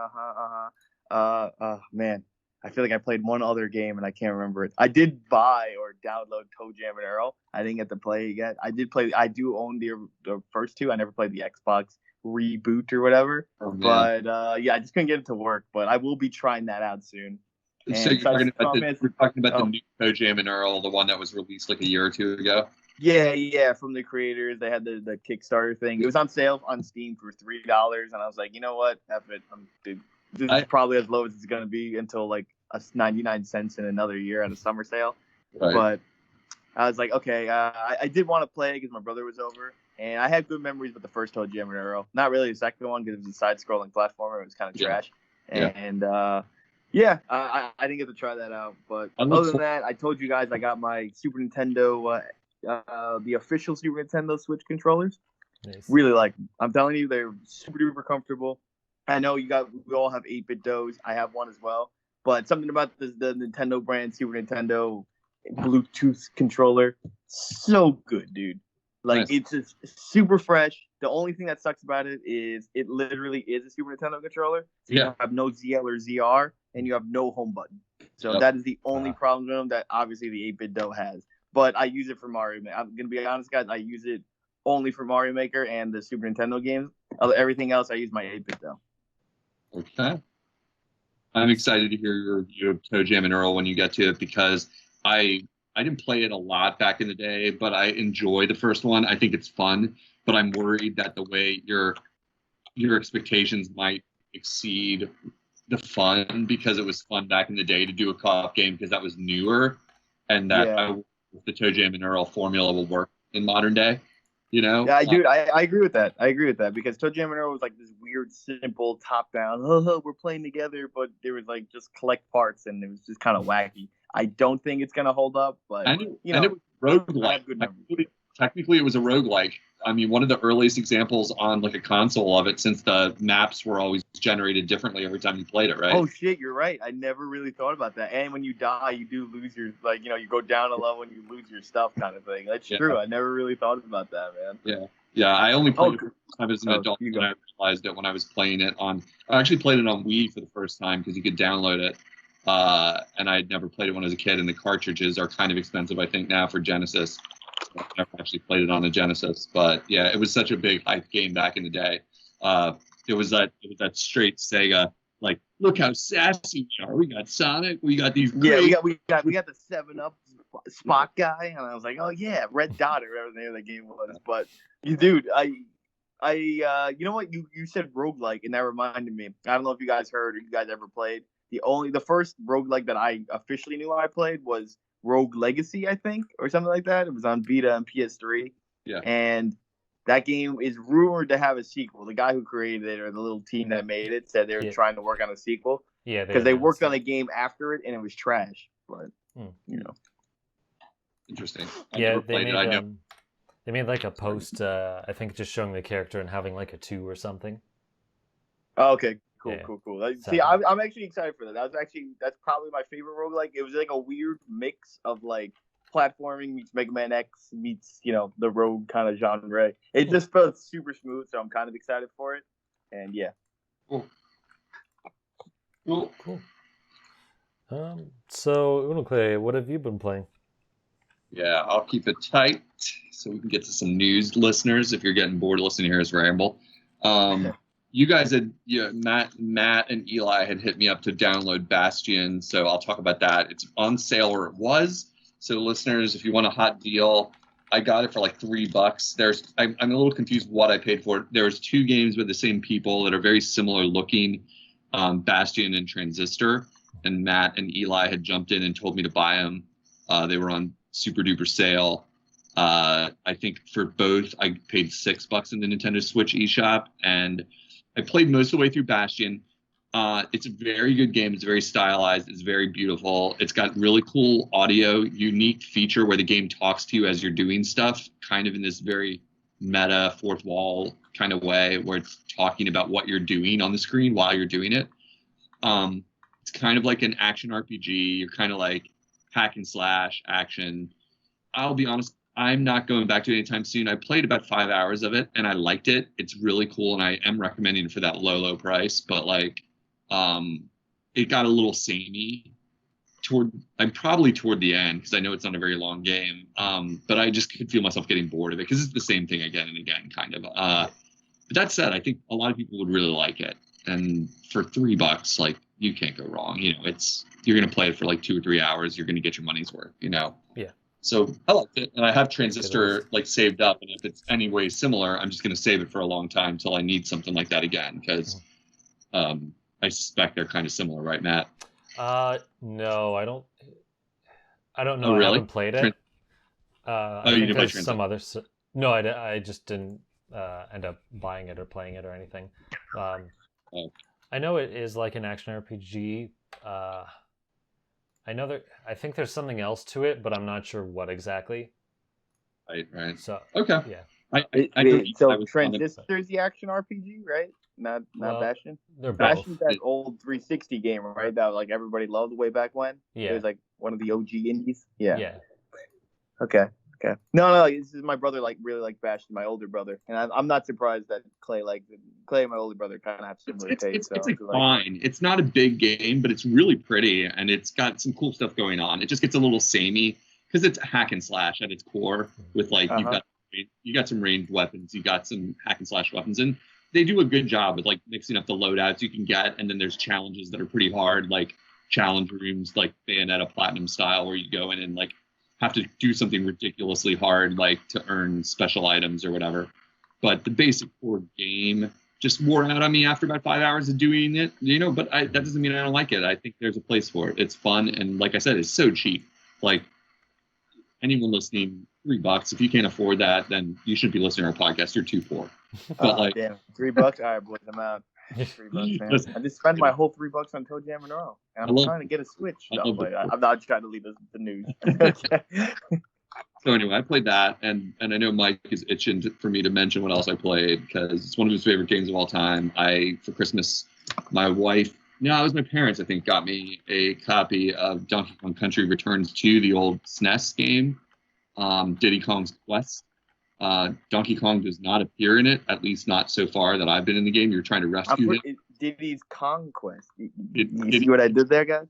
Man, I feel like I played one other game and I can't remember it. I did buy or download Toe Jam and Earl. I didn't get to play it yet. I do own the first two. I never played the Xbox reboot or whatever. Oh, but yeah, I just couldn't get it to work. But I will be trying that out soon. So you're talking about the new Toe Jam and Earl, the one that was released like a year or two ago? Yeah, from the creators. They had the Kickstarter thing. It was on sale on Steam for $3, and I was like, you know what? F it. This is probably as low as it's going to be until like 99 cents in another year at a summer sale. Right. But I was like, okay, I did want to play because my brother was over, and I had good memories with the first Toe Jam and Earl. Not really the second one because it was a side-scrolling platformer. It was kind of trash. And I didn't get to try that out. But other than that, I told you guys I got my Super Nintendo, the official Super Nintendo Switch controllers. Nice. Really like them. I'm telling you, they're super duper comfortable. I know we all have 8-bit DOS. I have one as well. But something about the Nintendo brand Super Nintendo Bluetooth controller, so good, dude. Like, nice. It's just super fresh. The only thing that sucks about it is it literally is a Super Nintendo controller. So you have no ZL or ZR, and you have no home button. So that is the only problem with them that obviously the 8-bit DOS has. But I use it for Mario Maker. I'm going to be honest, guys. I use it only for Mario Maker and the Super Nintendo games. Everything else, I use my 8-bit DOS. Okay. I'm excited to hear your review of Toe Jam and Earl when you get to it, because I didn't play it a lot back in the day, but I enjoy the first one. I think it's fun, but I'm worried that the way your expectations might exceed the fun, because it was fun back in the day to do a co-op game because that was newer, and that the Toe Jam and Earl formula will work in modern day. You know? Yeah, I agree with that. Because Toe Jam and Earl was like this weird, simple, top-down, we're playing together, but there was like just collect parts, and it was just kind of wacky. I don't think it's gonna hold up, but and it was roguelike. Technically, it was a roguelike. I mean, one of the earliest examples on like a console of it, since the maps were always generated differently every time you played it, right? Oh shit, you're right. I never really thought about that. And when you die, you do lose your, like, you know, you go down a level and you lose your stuff, kind of thing. That's true. I never really thought about that, man. Yeah. I only played it for the first time as an adult, and I realized it when I was playing it on. I actually played it on Wii for the first time because you could download it. And I'd never played it when I was a kid, and the cartridges are kind of expensive, I think, now for Genesis. I never actually played it on a Genesis, but yeah, it was such a big hype game back in the day. It was that straight Sega, like, look how sassy we are. We got Sonic. We got these. Yeah, we got the 7-Up Spock guy, and I was like, oh yeah, Red Dot or whatever the name of the game was. But dude, you know what? You said roguelike, and that reminded me. I don't know if you guys heard or you guys ever played. The first roguelike that I officially knew I played was Rogue Legacy, I think, or something like that. It was on Vita and PS3. Yeah. And that game is rumored to have a sequel. The guy who created it, or the little team that made it, said they were trying to work on a sequel. Yeah. Because they worked on a game after it, and it was trash. But, you know. Interesting. They made like a post, I think, just showing the character and having like a 2 or something. Oh, okay. Cool. See, I'm actually excited for that. That's probably my favorite roguelike. It was like a weird mix of like platforming meets Mega Man X meets, the road kind of genre. It just felt super smooth, so I'm kind of excited for it. And yeah. Cool. So Unoclay, what have you been playing? Yeah, I'll keep it tight so we can get to some news, listeners. If you're getting bored listening to us ramble, you guys had, Matt and Eli had hit me up to download Bastion, so I'll talk about that. It's on sale, or it was. So listeners, if you want a hot deal, I got it for like $3. I'm a little confused what I paid for it. There's 2 games with the same people that are very similar looking, Bastion and Transistor, and Matt and Eli had jumped in and told me to buy them. They were on super duper sale. I think for both I paid $6 in the Nintendo Switch eShop, and I played most of the way through Bastion. It's a very good game. It's very stylized. It's very beautiful. It's got really cool audio, unique feature where the game talks to you as you're doing stuff, kind of in this very meta fourth wall kind of way, where it's talking about what you're doing on the screen while you're doing it. It's kind of like an action RPG. You're kind of like hack and slash action. I'll be honest, I'm not going back to it anytime soon. I played about 5 hours of it and I liked it. It's really cool, and I am recommending it for that low price. But it got a little samey I'm probably toward the end, because I know it's not a very long game. But I just could feel myself getting bored of it because it's the same thing again and again, kind of. But that said, I think a lot of people would really like it. And for $3, like, you can't go wrong. You're going to play it for like 2 or 3 hours. You're going to get your money's worth, Yeah. So I liked it, and I have Transistor like saved up, and if it's any way similar, I'm just going to save it for a long time till I need something like that again, because I suspect they're kind of similar, right, Matt? No, I don't know. Oh, really? I haven't played it. I you think did play there's some others. No, I just didn't end up buying it or playing it or anything. I know it is like an action RPG. I think there's something else to it, but I'm not sure what exactly. Right. So okay. Yeah. So Transistor's the action RPG, right? Not Bastion. They're both. Bastion's that old 360 game, right? That like everybody loved way back when. Yeah. It was like one of the OG indies. Yeah. Yeah. Okay. No, this is my brother. Like really like Bastion, my older brother, and I'm not surprised that Clay and my older brother kind of have similar tastes. It's fine. It's not a big game, but it's really pretty, and it's got some cool stuff going on. It just gets a little samey because it's hack and slash at its core. With like you got some ranged weapons, you got some hack and slash weapons, and they do a good job with like mixing up the loadouts you can get, and then there's challenges that are pretty hard, like challenge rooms, like Bayonetta Platinum style, where you go in and like have to do something ridiculously hard, like to earn special items or whatever. But the basic core game just wore out on me after about 5 hours of doing it, but that doesn't mean I don't like it. I think there's a place for it. It's fun. And like I said, it's so cheap. Like anyone listening, $3. If you can't afford that, then you should be listening to our podcast. You're too poor. But damn, $3. All right, boys, I'm out. $3, man. I just spent my whole $3 on Toe Jam and Earl. And I'm trying to get a Switch. No, but I'm not trying to leave the news. So anyway, I played that, and I know Mike is itching for me to mention what else I played, because it's one of his favorite games of all time. For Christmas, my wife, it was my parents, I think, got me a copy of Donkey Kong Country Returns 2, the old SNES game, Diddy Kong's Quest. Donkey Kong does not appear in it, at least not so far that I've been in the game. You're trying to rescue him. Diddy's Conquest. You see what I did there, guys?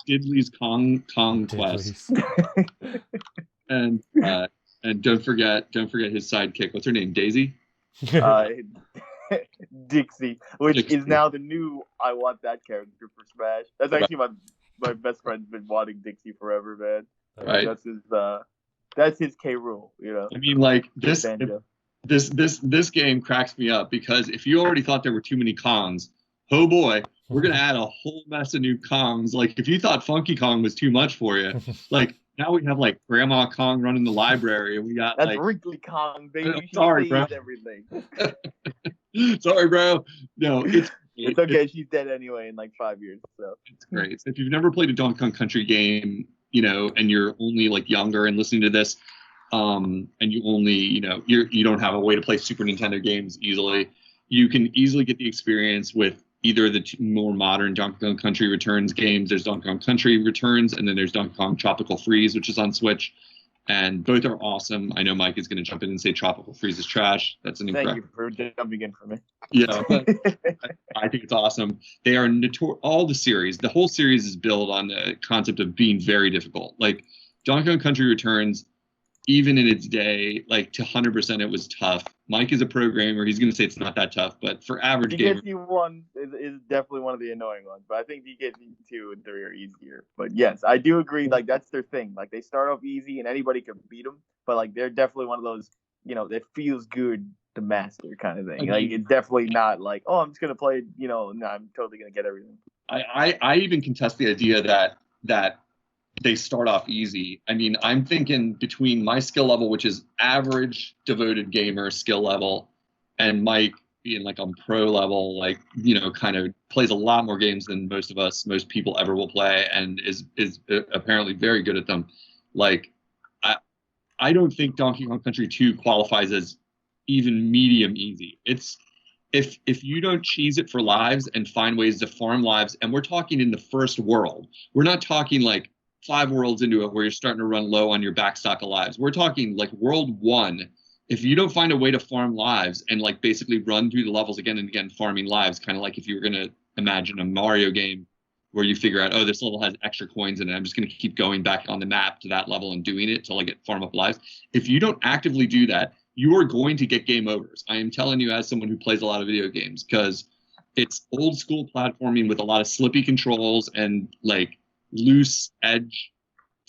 Diddley's Kong Quest. And don't forget his sidekick. What's her name? Daisy? Dixie, which is now the new I want that character for Smash. That's actually my best friend's been wanting Dixie forever, man. Right. That's his K rule, I mean, like this game cracks me up, because if you already thought there were too many Kongs, oh boy, we're gonna add a whole mess of new Kongs. Like if you thought Funky Kong was too much for you, like now we have like Grandma Kong running the library, and we got that's Wrinkly Kong, baby. Sorry, bro. Everything. Sorry, bro. No, it's okay. She's dead anyway in like 5 years. So it's great. If you've never played a Donkey Kong Country game, and you're only like younger and listening to this, and you only, you don't have a way to play Super Nintendo games easily, you can easily get the experience with either the more modern Donkey Kong Country Returns games. There's Donkey Kong Country Returns, and then there's Donkey Kong Tropical Freeze, which is on Switch. And both are awesome. I know Mike is going to jump in and say Tropical Freeze is trash. That's an incorrect. Thank you for jumping in for me. Yeah, I think it's awesome. They are all the series. The whole series is built on the concept of being very difficult. Like Donkey Kong Country Returns, even in its day, like to 100%, it was tough. Mike is a programmer. He's going to say it's not that tough, but for average gamers, DKC 1 is definitely one of the annoying ones, but I think DKC 2 and 3 are easier. But yes, I do agree. Like that's their thing. Like they start off easy and anybody can beat them, but like they're definitely one of those, that feels good to master kind of thing. Like it's definitely not like, oh, I'm just gonna play. No, I'm totally gonna get everything. I even contest the idea that they start off easy. I mean, I'm thinking between my skill level, which is average devoted gamer skill level, and Mike being like on pro level, like, kind of plays a lot more games than most people ever will play, and is apparently very good at them. Like, I don't think Donkey Kong Country 2 qualifies as even medium easy. It's if you don't cheese it for lives and find ways to farm lives, and we're talking in the first world. We're not talking like 5 worlds into it where you're starting to run low on your backstock of lives. We're talking like world 1. If you don't find a way to farm lives and like basically run through the levels again and again, farming lives, kind of like if you were going to imagine a Mario game where you figure out, oh, this level has extra coins in it, I'm just going to keep going back on the map to that level and doing it till I get farm up lives. If you don't actively do that, you are going to get game overs. I am telling you as someone who plays a lot of video games, because it's old school platforming with a lot of slippy controls and like loose edge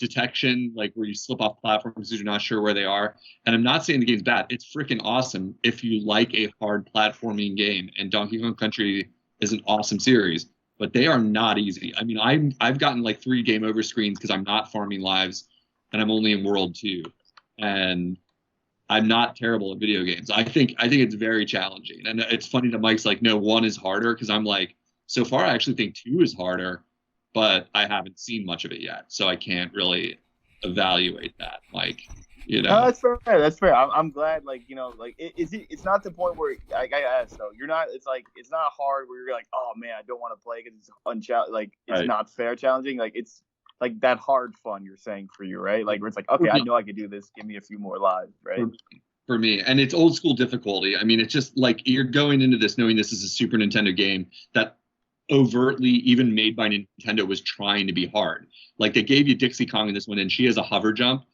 detection, like where you slip off platforms because you're not sure where they are. And I'm not saying the game's bad. It's freaking awesome if you like a hard platforming game. And Donkey Kong Country is an awesome series, but they are not easy. I mean, I've gotten like 3 game over screens because I'm not farming lives and I'm only in world 2. And I'm not terrible at video games. I think it's very challenging. And it's funny that Mike's like, no, 1 is harder, because I'm like, so far I actually think 2 is harder, but I haven't seen much of it yet, so I can't really evaluate that. Like, No, that's fair. That's fair. I'm glad. Like, it's not the point where I asked though. You're not. It's like it's not hard where you're like, oh man, I don't want to play because it's it's right. not fair challenging. Like it's like that hard fun you're saying for you, right? Like where it's like, okay, I know I could do this. Give me a few more lives, right? For me, and it's old school difficulty. I mean, it's just like you're going into this knowing this is a Super Nintendo game that overtly, even made by Nintendo, was trying to be hard. Like they gave you Dixie Kong in this one, and she has a hover jump,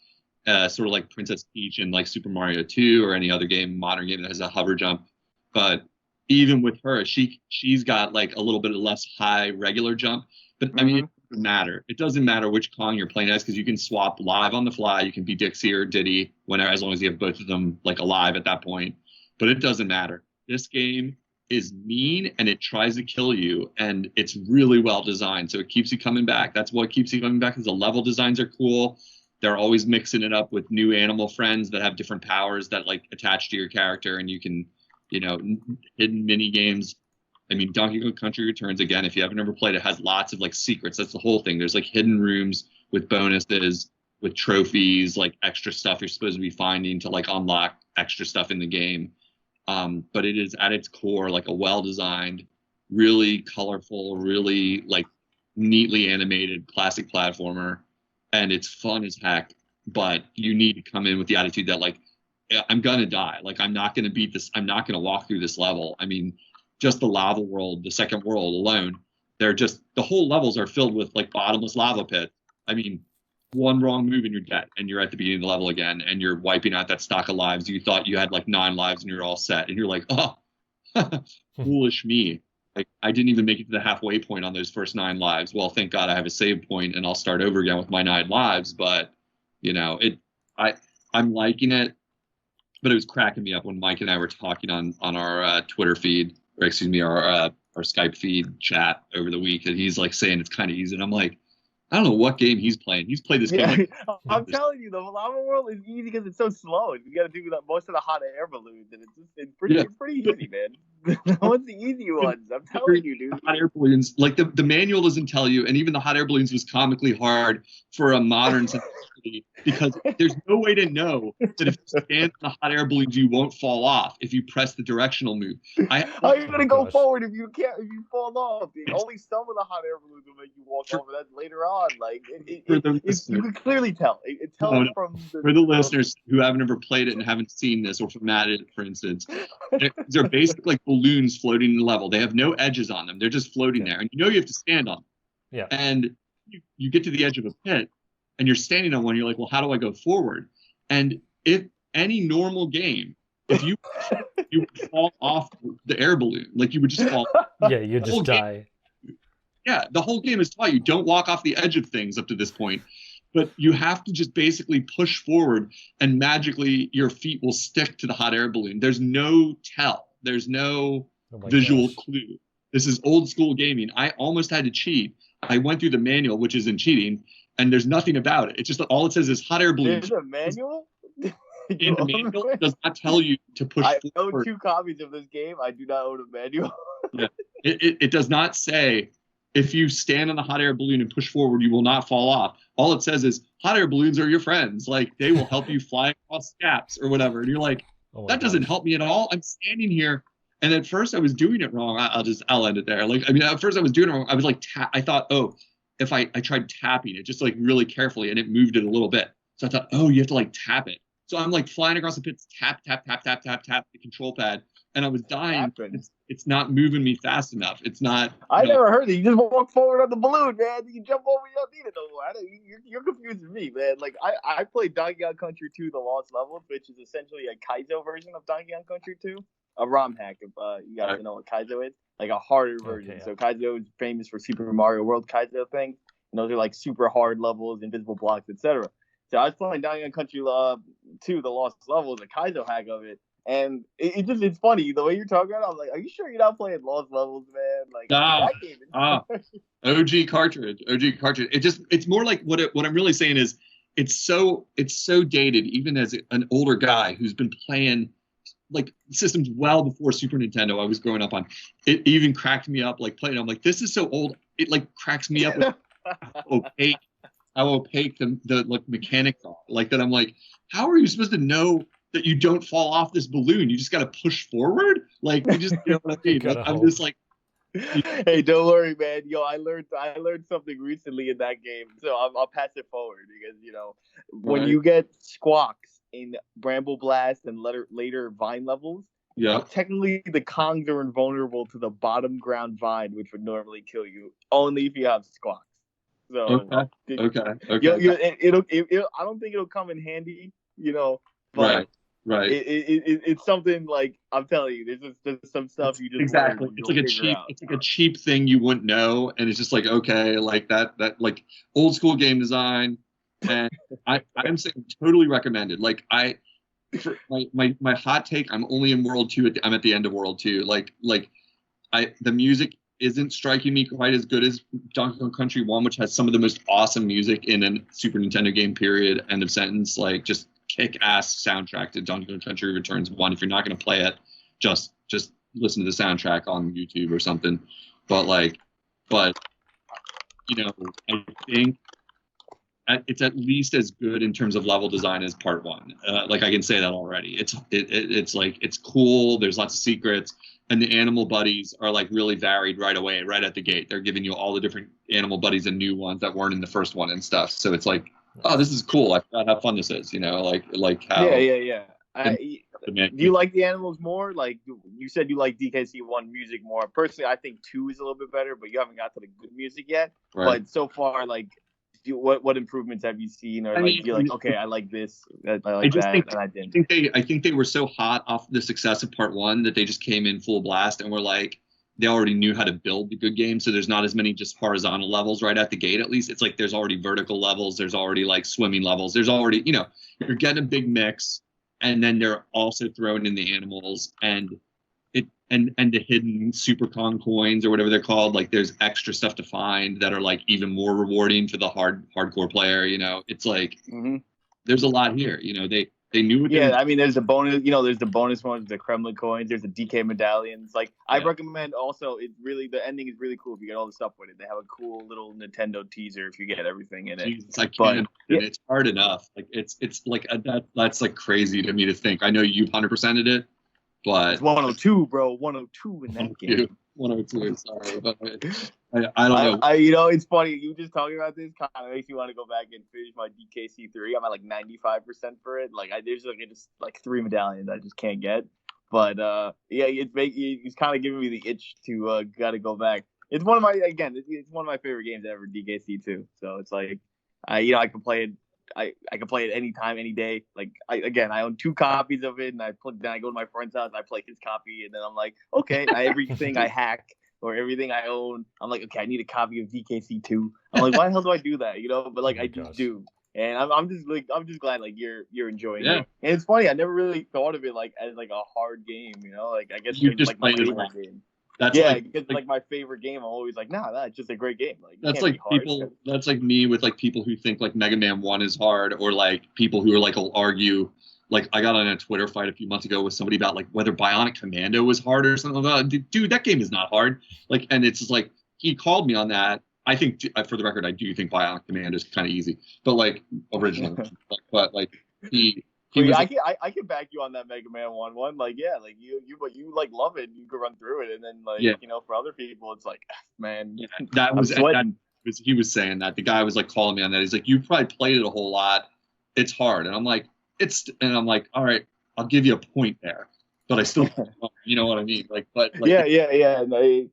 sort of like Princess Peach in like Super Mario 2 or any other modern game that has a hover jump. But even with her, she's got like a little bit of less high regular jump. But I mean, it doesn't matter. It doesn't matter which Kong you're playing as, because you can swap live on the fly. You can be Dixie or Diddy whenever, as long as you have both of them like alive at that point. But it doesn't matter. This game is mean and it tries to kill you, and it's really well designed, so it keeps you coming back. That's what keeps you coming back, because the level designs are cool. They're always mixing it up with new animal friends that have different powers that like attach to your character, and you can, hidden mini games. I mean, Donkey Kong Country Returns, again, if you haven't ever played it, has lots of like secrets. That's the whole thing. There's like hidden rooms with bonuses, with trophies, like extra stuff you're supposed to be finding to like unlock extra stuff in the game. But it is at its core like a well-designed, really colorful, really like neatly animated classic platformer, and it's fun as heck. But you need to come in with the attitude that like, I'm gonna die. Like I'm not gonna beat this. I'm not gonna walk through this level. I mean, just the lava world, the second world alone, the whole levels are filled with like bottomless lava pits. I mean, one wrong move and you're dead, and you're at the beginning of the level again, and you're wiping out that stock of lives. You thought you had like 9 lives and you're all set, and you're like, oh, foolish me. Like I didn't even make it to the halfway point on those first 9 lives. Well, thank God I have a save point and I'll start over again with my 9 lives. But I'm liking it, but it was cracking me up when Mike and I were talking on our Twitter feed, or excuse me, our Skype feed chat over the week, and he's like saying it's kind of easy, and I'm like, I don't know what game he's playing. He's played this game. Like, I'm telling you, the lava world is easy because it's so slow. You got to do most of the hot air balloons, and it's pretty easy, man. one's the easy ones. I'm telling you, dude. Hot air balloons, like the manual doesn't tell you, and even the hot air balloons was comically hard for a modern sensitivity because there's no way to know that if you stand on the hot air balloons, you won't fall off if you press the directional move. How are you gonna go forward if you can't? If you fall off, only some of the hot air balloons will make you walk off, and that's later on. Like you can clearly tell. It tells from for the listeners who haven't ever played it and haven't seen this, or formatted it, for instance. They're basically like balloons floating in the level. They have no edges on them. They're just floating there, and you know you have to stand on them. Yeah. And you get to the edge of a pit, and you're standing on one. You're like, well, how do I go forward? And if any normal game, if you would fall off the air balloon, like you would just fall. Yeah, you just die. Yeah, the whole game is taught you don't walk off the edge of things up to this point, but you have to just basically push forward, and magically your feet will stick to the hot air balloon. There's no tell. There's no visual clue. This is old school gaming. I almost had to cheat. I went through the manual, which isn't cheating, and there's nothing about it. It's just all it says is hot air balloon. There's a manual? In the manual, it does not tell you to push forward. I own 2 copies of this game. I do not own a manual. Yeah. It does not say if you stand on the hot air balloon and push forward, you will not fall off. All it says is hot air balloons are your friends. Like they will help you fly across gaps or whatever. And you're like, that doesn't help me at all. I'm standing here. And at first I was doing it wrong. I'll end it there. Like, I mean, at first I was doing it wrong. I was like, I thought, oh, if I tried tapping it just like really carefully and it moved it a little bit. So I thought, oh, you have to like tap it. So I'm like flying across the pits, tap, tap, tap, tap, tap, tap the control pad. And I was dying. It's not moving me fast enough. It's not. I never heard it. You just walk forward on the balloon, man. You jump over, you don't need it no more. You're confusing me, man. Like I played Donkey Kong Country 2: The Lost Levels, which is essentially a Kaizo version of Donkey Kong Country 2. A ROM hack, if you guys know what Kaizo is. Like a harder version. So Kaizo is famous for Super Mario World Kaizo things. And those are like super hard levels, invisible blocks, etc. So I was playing Donkey Kong Country 2: The Lost Levels, a Kaizo hack of it. And it's funny the way you're talking about it. I'm like, are you sure you're not playing Lost Levels, man? Like that game OG cartridge. It's more like what I'm really saying is it's so dated, even as an older guy who's been playing like systems well before Super Nintendo I was growing up on. It even cracked me up like playing. I'm like, this is so old. It like cracks me up with how opaque the like mechanics are. Like that, I'm like, how are you supposed to know that you don't fall off this balloon? You just got to push forward. Like you just, you know what I mean? Like, I'm just like, hey, don't worry, man. Yo, I learned something recently in that game, so I'll pass it forward because when you get squawks in Bramble Blast and later Vine levels, technically the Kongs are invulnerable to the bottom ground Vine, which would normally kill you only if you have squawks. So okay. I don't think it'll come in handy, but right. It's something like I'm telling you. There's some stuff you just it's like a cheap thing you wouldn't know, and it's just like okay, like that like old school game design, and I'm saying totally recommended. Like for my hot take, I'm only in World 2. I'm at the end of World 2. Like the music isn't striking me quite as good as Donkey Kong Country 1, which has some of the most awesome music in a Super Nintendo game. Period. End of sentence. Like just kick-ass soundtrack to Donkey Kong Country Returns 1. If you're not going to play it, just listen to the soundtrack on YouTube or something. But I think it's at least as good in terms of level design as Part 1. Like I can say that already. It's like it's cool. There's lots of secrets, and the animal buddies are like really varied right away, right at the gate. They're giving you all the different animal buddies and new ones that weren't in the first one and stuff. So it's like, oh, this is cool. I forgot how fun this is. Like how. Yeah. Do you like the animals more? Like you said, you like DKC1 music more. Personally, I think 2 is a little bit better, but you haven't got to the good music yet. Right. But so far, like, what improvements have you seen? Or you're like, okay, I like this, I like that, and I didn't. I think they were so hot off the success of Part 1 that they just came in full blast and were like, they already knew how to build the good game. So there's not as many just horizontal levels right at the gate. At least it's like there's already vertical levels. There's already like swimming levels. There's already, you're getting a big mix. And then they're also throwing in the animals and the hidden Super Kong coins or whatever they're called. Like there's extra stuff to find that are like even more rewarding for the hardcore player. It's like there's a lot here. They knew what they Yeah, were. I mean, there's the bonus. There's the bonus ones, the Kremlin coins. There's the DK medallions. Like, I Yeah. recommend also. The ending is really cool if you get all the stuff with it. They have a cool little Nintendo teaser if you get everything in it. Jesus, I But, can't. It's hard enough. Like it's like that's like crazy to me to think. I know you've 100%ed it, but It's 102, bro. 102 in that game. 102. Sorry, but I don't know. It's funny. You just talking about this kind of makes me want to go back and finish my DKC3. I'm at like 95% for it. Like there's just like 3 medallions I just can't get. But it's kind of giving me the itch to gotta go back. It's one of my favorite games ever, DKC2. So it's like I can play it. I can play it anytime, any day. Like I own 2 copies of it, and then I go to my friend's house, and I play his copy, and then I'm like, okay, everything I hack or everything I own, I'm like, okay, I need a copy of DKC2. I'm like, why the hell do I do that? But like I just do, and I'm just glad like you're enjoying it. And it's funny, I never really thought of it like as like a hard game. Like I guess You it's just like my played it favorite well. game. That's it's like my favorite game. I'm always like, nah, that's just a great game. Like that's can't like be hard. people. That's like me with like people who think like Mega Man 1 is hard, or like people who are like will argue. Like I got on a Twitter fight a few months ago with somebody about like whether Bionic Commando was hard or something. Dude, that game is not hard. Like, and it's just like he called me on that. I think, for the record, I do think Bionic Commando is kind of easy, but like original. but like he was. I can back you on that Mega Man 1. Like like you like love it. You could run through it, and then like for other people, it's like man, that was sweating. He was saying that the guy was like calling me on that. He's like, you probably played it a whole lot. It's hard, and I'm like. I'm like, all right, I'll give you a point there, but I still, you know what I mean? Like, but like, to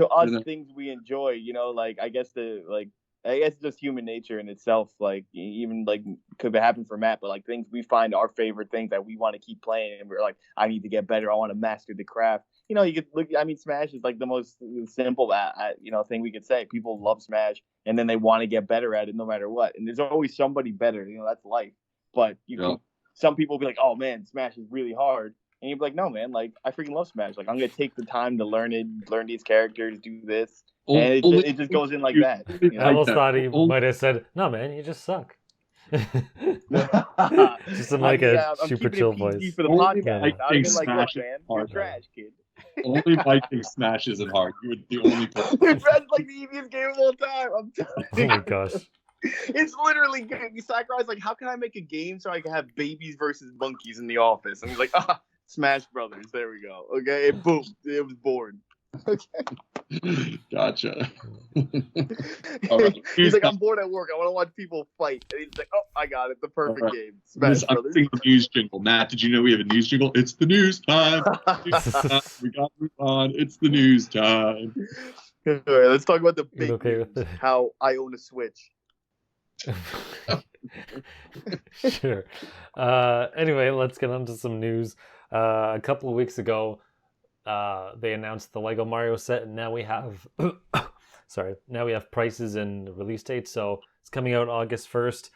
us, things we enjoy, like I guess just human nature in itself. Like even like could happen for Matt, but like things we find our favorite things that we want to keep playing, and we're like, I need to get better. I want to master the craft. You could look. I mean, Smash is like the most simple, thing we could say. People love Smash, and then they want to get better at it no matter what. And there's always somebody better. That's life. But some people will be like, "Oh man, Smash is really hard," and you'll be like, "No, man, like I freaking love Smash. Like I'm gonna take the time to learn it, learn these characters, do this, and it just goes in like that." I almost thought he might have said, "No, man, you just suck." Just in like a super chill voice. For the podcast. I was like, "Look, man, you're trash, kid." Only Viking Smash isn't hard. You would the only. Dude, that's like the easiest game of all time. I'm telling you. Oh my gosh. It's literally Sakurai's like, how can I make a game so I can have babies versus monkeys in the office? And he's like, Smash Brothers. There we go. Okay, and boom, it was born. Okay. Gotcha. All right. He's like, I'm bored at work. I want to watch people fight. And he's like, I got it. The perfect game. Smash Brothers. I'm the news jingle. Matt, did you know we have a news jingle? It's the news time. We got to move on. It's the news time. All right, let's talk about the big okay with it? How I own a Switch. Sure. Anyway, let's get on to some news. A couple of weeks ago, they announced the Lego Mario set, and now we have prices and release dates. So it's coming out August 1st,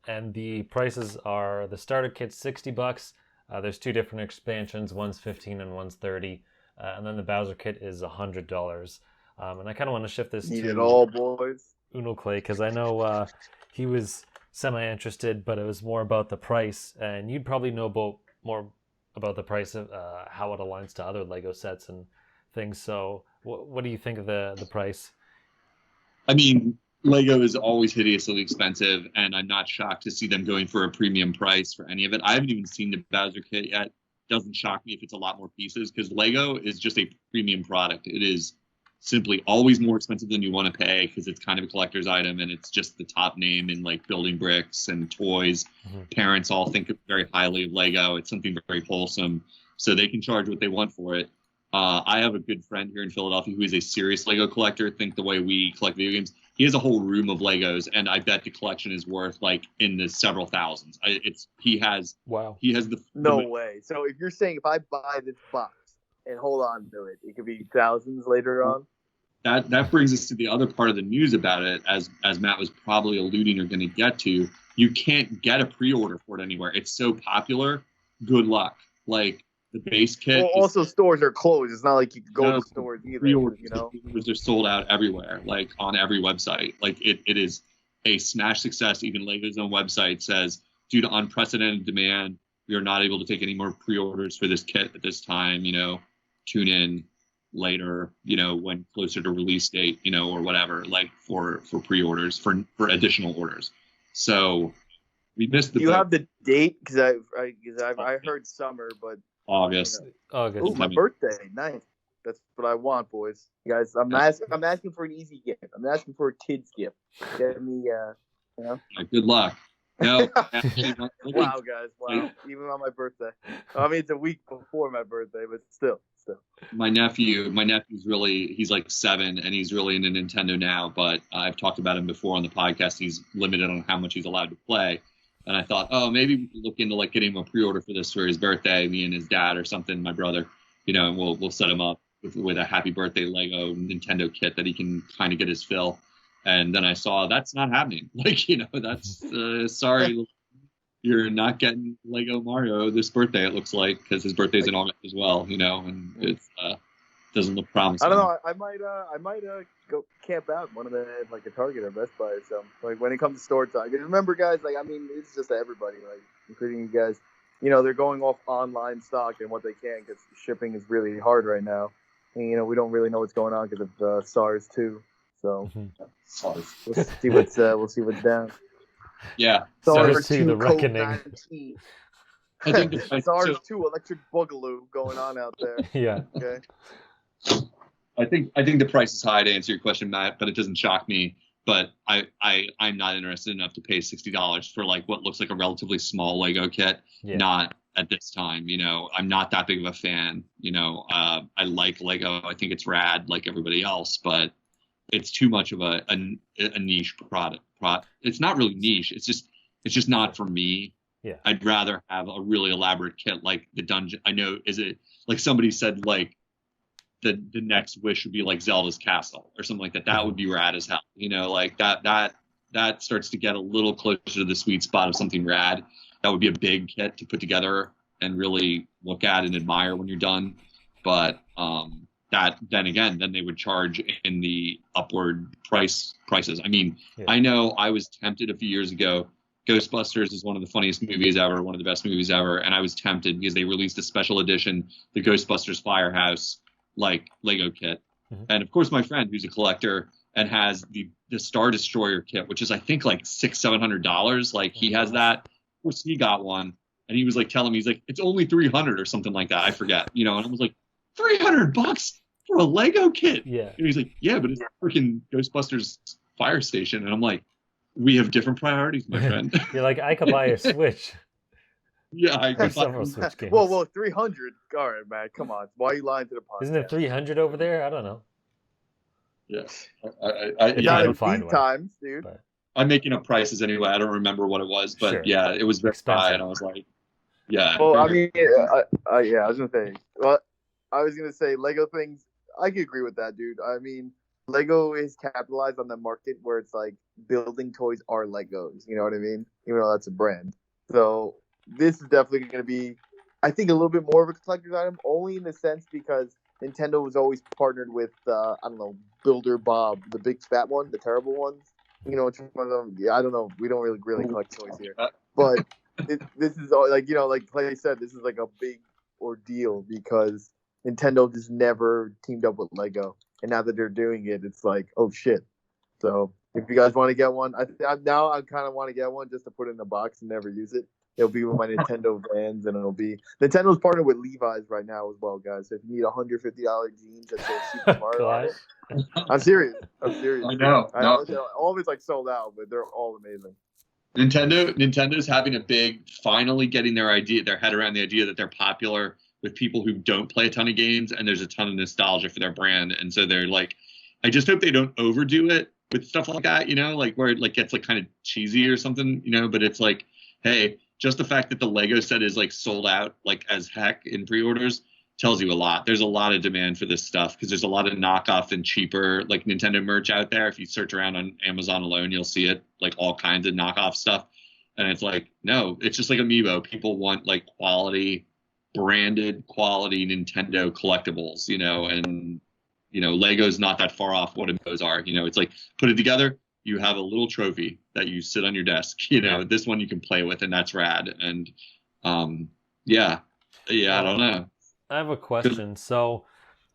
and the prices are the starter kit $60. There's 2 different expansions, one's $15 and one's $30, and then the Bowser kit is $100. And I kind of want to shift this Need to it all, boys. Unoclay, because I know he was semi-interested, but it was more about the price, and you'd probably know more about the price of how it aligns to other Lego sets and things. So what do you think of the price? I mean, Lego is always hideously expensive, and I'm not shocked to see them going for a premium price for any of it. I haven't even seen the Bowser kit yet. Doesn't shock me if it's a lot more pieces, because Lego is just a premium product. It is simply always more expensive than you want to pay, because it's kind of a collector's item, and it's just the top name in like building bricks and toys. Mm-hmm. Parents all think very highly of Lego. It's something very wholesome, so they can charge what they want for it. I have a good friend here in Philadelphia who is a serious Lego collector. Think the way we collect video games. He has a whole room of Legos, and I bet the collection is worth like in the several thousands. He has no way. So if you're saying if I buy this box and hold on to it, it could be thousands later on. That brings us to the other part of the news about it, as Matt was probably alluding or going to get to. You can't get a pre-order for it anywhere. It's so popular. Good luck. Like the base kit. Well, also stores are closed. It's not like you can go to stores either. Pre-orders are sold out everywhere, like on every website. Like it is a smash success. Even Lego's own website says due to unprecedented demand, we are not able to take any more pre-orders for this kit at this time. Tune in later, when closer to release date, or whatever, like for pre-orders for additional orders. So we missed the. Do you have the date? Because I heard summer, but August. August. Oh, my birthday! Nice. That's what I want, boys. You guys, I'm asking for an easy gift. I'm asking for a kid's gift. Get me, Good luck. No. Wow, guys. Wow. Even on my birthday. I mean, it's a week before my birthday, but still. My nephew's really, he's like 7 and he's really into Nintendo now, but I've talked about him before on the podcast. He's limited on how much he's allowed to play. And I thought, maybe we could look into like getting him a pre-order for this for his birthday, me and his dad or something, my brother, and we'll set him up with a happy birthday Lego Nintendo kit that he can kind of get his fill. And then I saw that's not happening. Like, that's sorry, you're not getting Lego Mario this birthday, it looks like, because his birthday's in August as well, and it doesn't look promising. I don't know. I might go camp out in one of the, like, a Target or Best Buy or something. Like, when it comes to store time. Remember, guys, like, I mean, it's just everybody, like, including you guys. They're going off online stock and what they can because shipping is really hard right now. And, we don't really know what's going on because of SARS too. So we'll see what's down. Yeah. SARS 2, the reckoning. I think SARS 2, electric boogaloo going on out there. Yeah. Okay. I think the price is high to answer your question, Matt, but it doesn't shock me. But I'm not interested enough to pay $60 for like what looks like a relatively small Lego kit. Yeah. Not at this time. I'm not that big of a fan. I like Lego. I think it's rad, like everybody else, but it's too much of a niche product. It's not really niche. It's just not for me. Yeah. I'd rather have a really elaborate kit like the dungeon. I know, is it like somebody said like the next wish would be like Zelda's castle or something like that. That would be rad as hell. Like that starts to get a little closer to the sweet spot of something rad. That would be a big kit to put together and really look at and admire when you're done. But then they would charge in the upward prices. I mean, yeah. I know I was tempted a few years ago. Ghostbusters is one of the funniest movies ever, one of the best movies ever, and I was tempted because they released a special edition, the Ghostbusters Firehouse, like Lego kit. Mm-hmm. And of course, my friend who's a collector and has the Star Destroyer kit, which is I think like $600-700. Like he has that. Of course, he got one, and he was like telling me, he's like, it's only $300 or something like that. I forget, and I was like, $300 for a Lego kit. Yeah. And he's like, yeah, but it's freaking Ghostbusters Fire Station, and I'm like, we have different priorities, my friend. You're like, I could buy a Switch. Yeah, I could buy several Switch games. Well, 300. All right, man, come on. Why are you lying to the podcast? Isn't it 300 over there? I don't know. Yes. Not in these times, dude. But I'm making up prices anyway. I don't remember what it was, but sure. Yeah, it was very high, and I was like, yeah. Well, I mean, I was gonna say, Lego things. I could agree with that, dude. I mean, Lego is capitalized on the market where it's like building toys are Legos. You know what I mean? Even though that's a brand. So this is definitely going to be, I think, a little bit more of a collector's item, only in the sense because Nintendo was always partnered with, I don't know, Builder Bob, the big fat one, the terrible ones. Which one of them? Yeah, I don't know. We don't really collect toys here. But this is all, like I said, this is like a big ordeal because Nintendo just never teamed up with Lego. And now that they're doing it, it's like, oh shit. So if you guys want to get one, I kind of want to get one just to put it in a box and never use it. It'll be with my Nintendo Vans, and it'll be Nintendo's partnered with Levi's right now as well, guys. So if you need $150 jeans that say Super Mario on it, I'm serious. I know. All of it's like sold out, but they're all amazing. Nintendo's having a big, finally getting their head around the idea that they're popular with people who don't play a ton of games, and there's a ton of nostalgia for their brand. And so they're like, I just hope they don't overdo it with stuff like that, like where it like gets like kind of cheesy or something, but it's like, hey, just the fact that the Lego set is like sold out like as heck in pre-orders tells you a lot. There's a lot of demand for this stuff because there's a lot of knockoff and cheaper like Nintendo merch out there. If you search around on Amazon alone, you'll see it, like all kinds of knockoff stuff. And it's like, no, it's just like Amiibo. People want like branded quality Nintendo collectibles, and Lego's not that far off what Amiibos are. It's like put it together, you have a little trophy that you sit on your desk. You know, this one you can play with, and that's rad. And yeah, I don't know. I have a question. So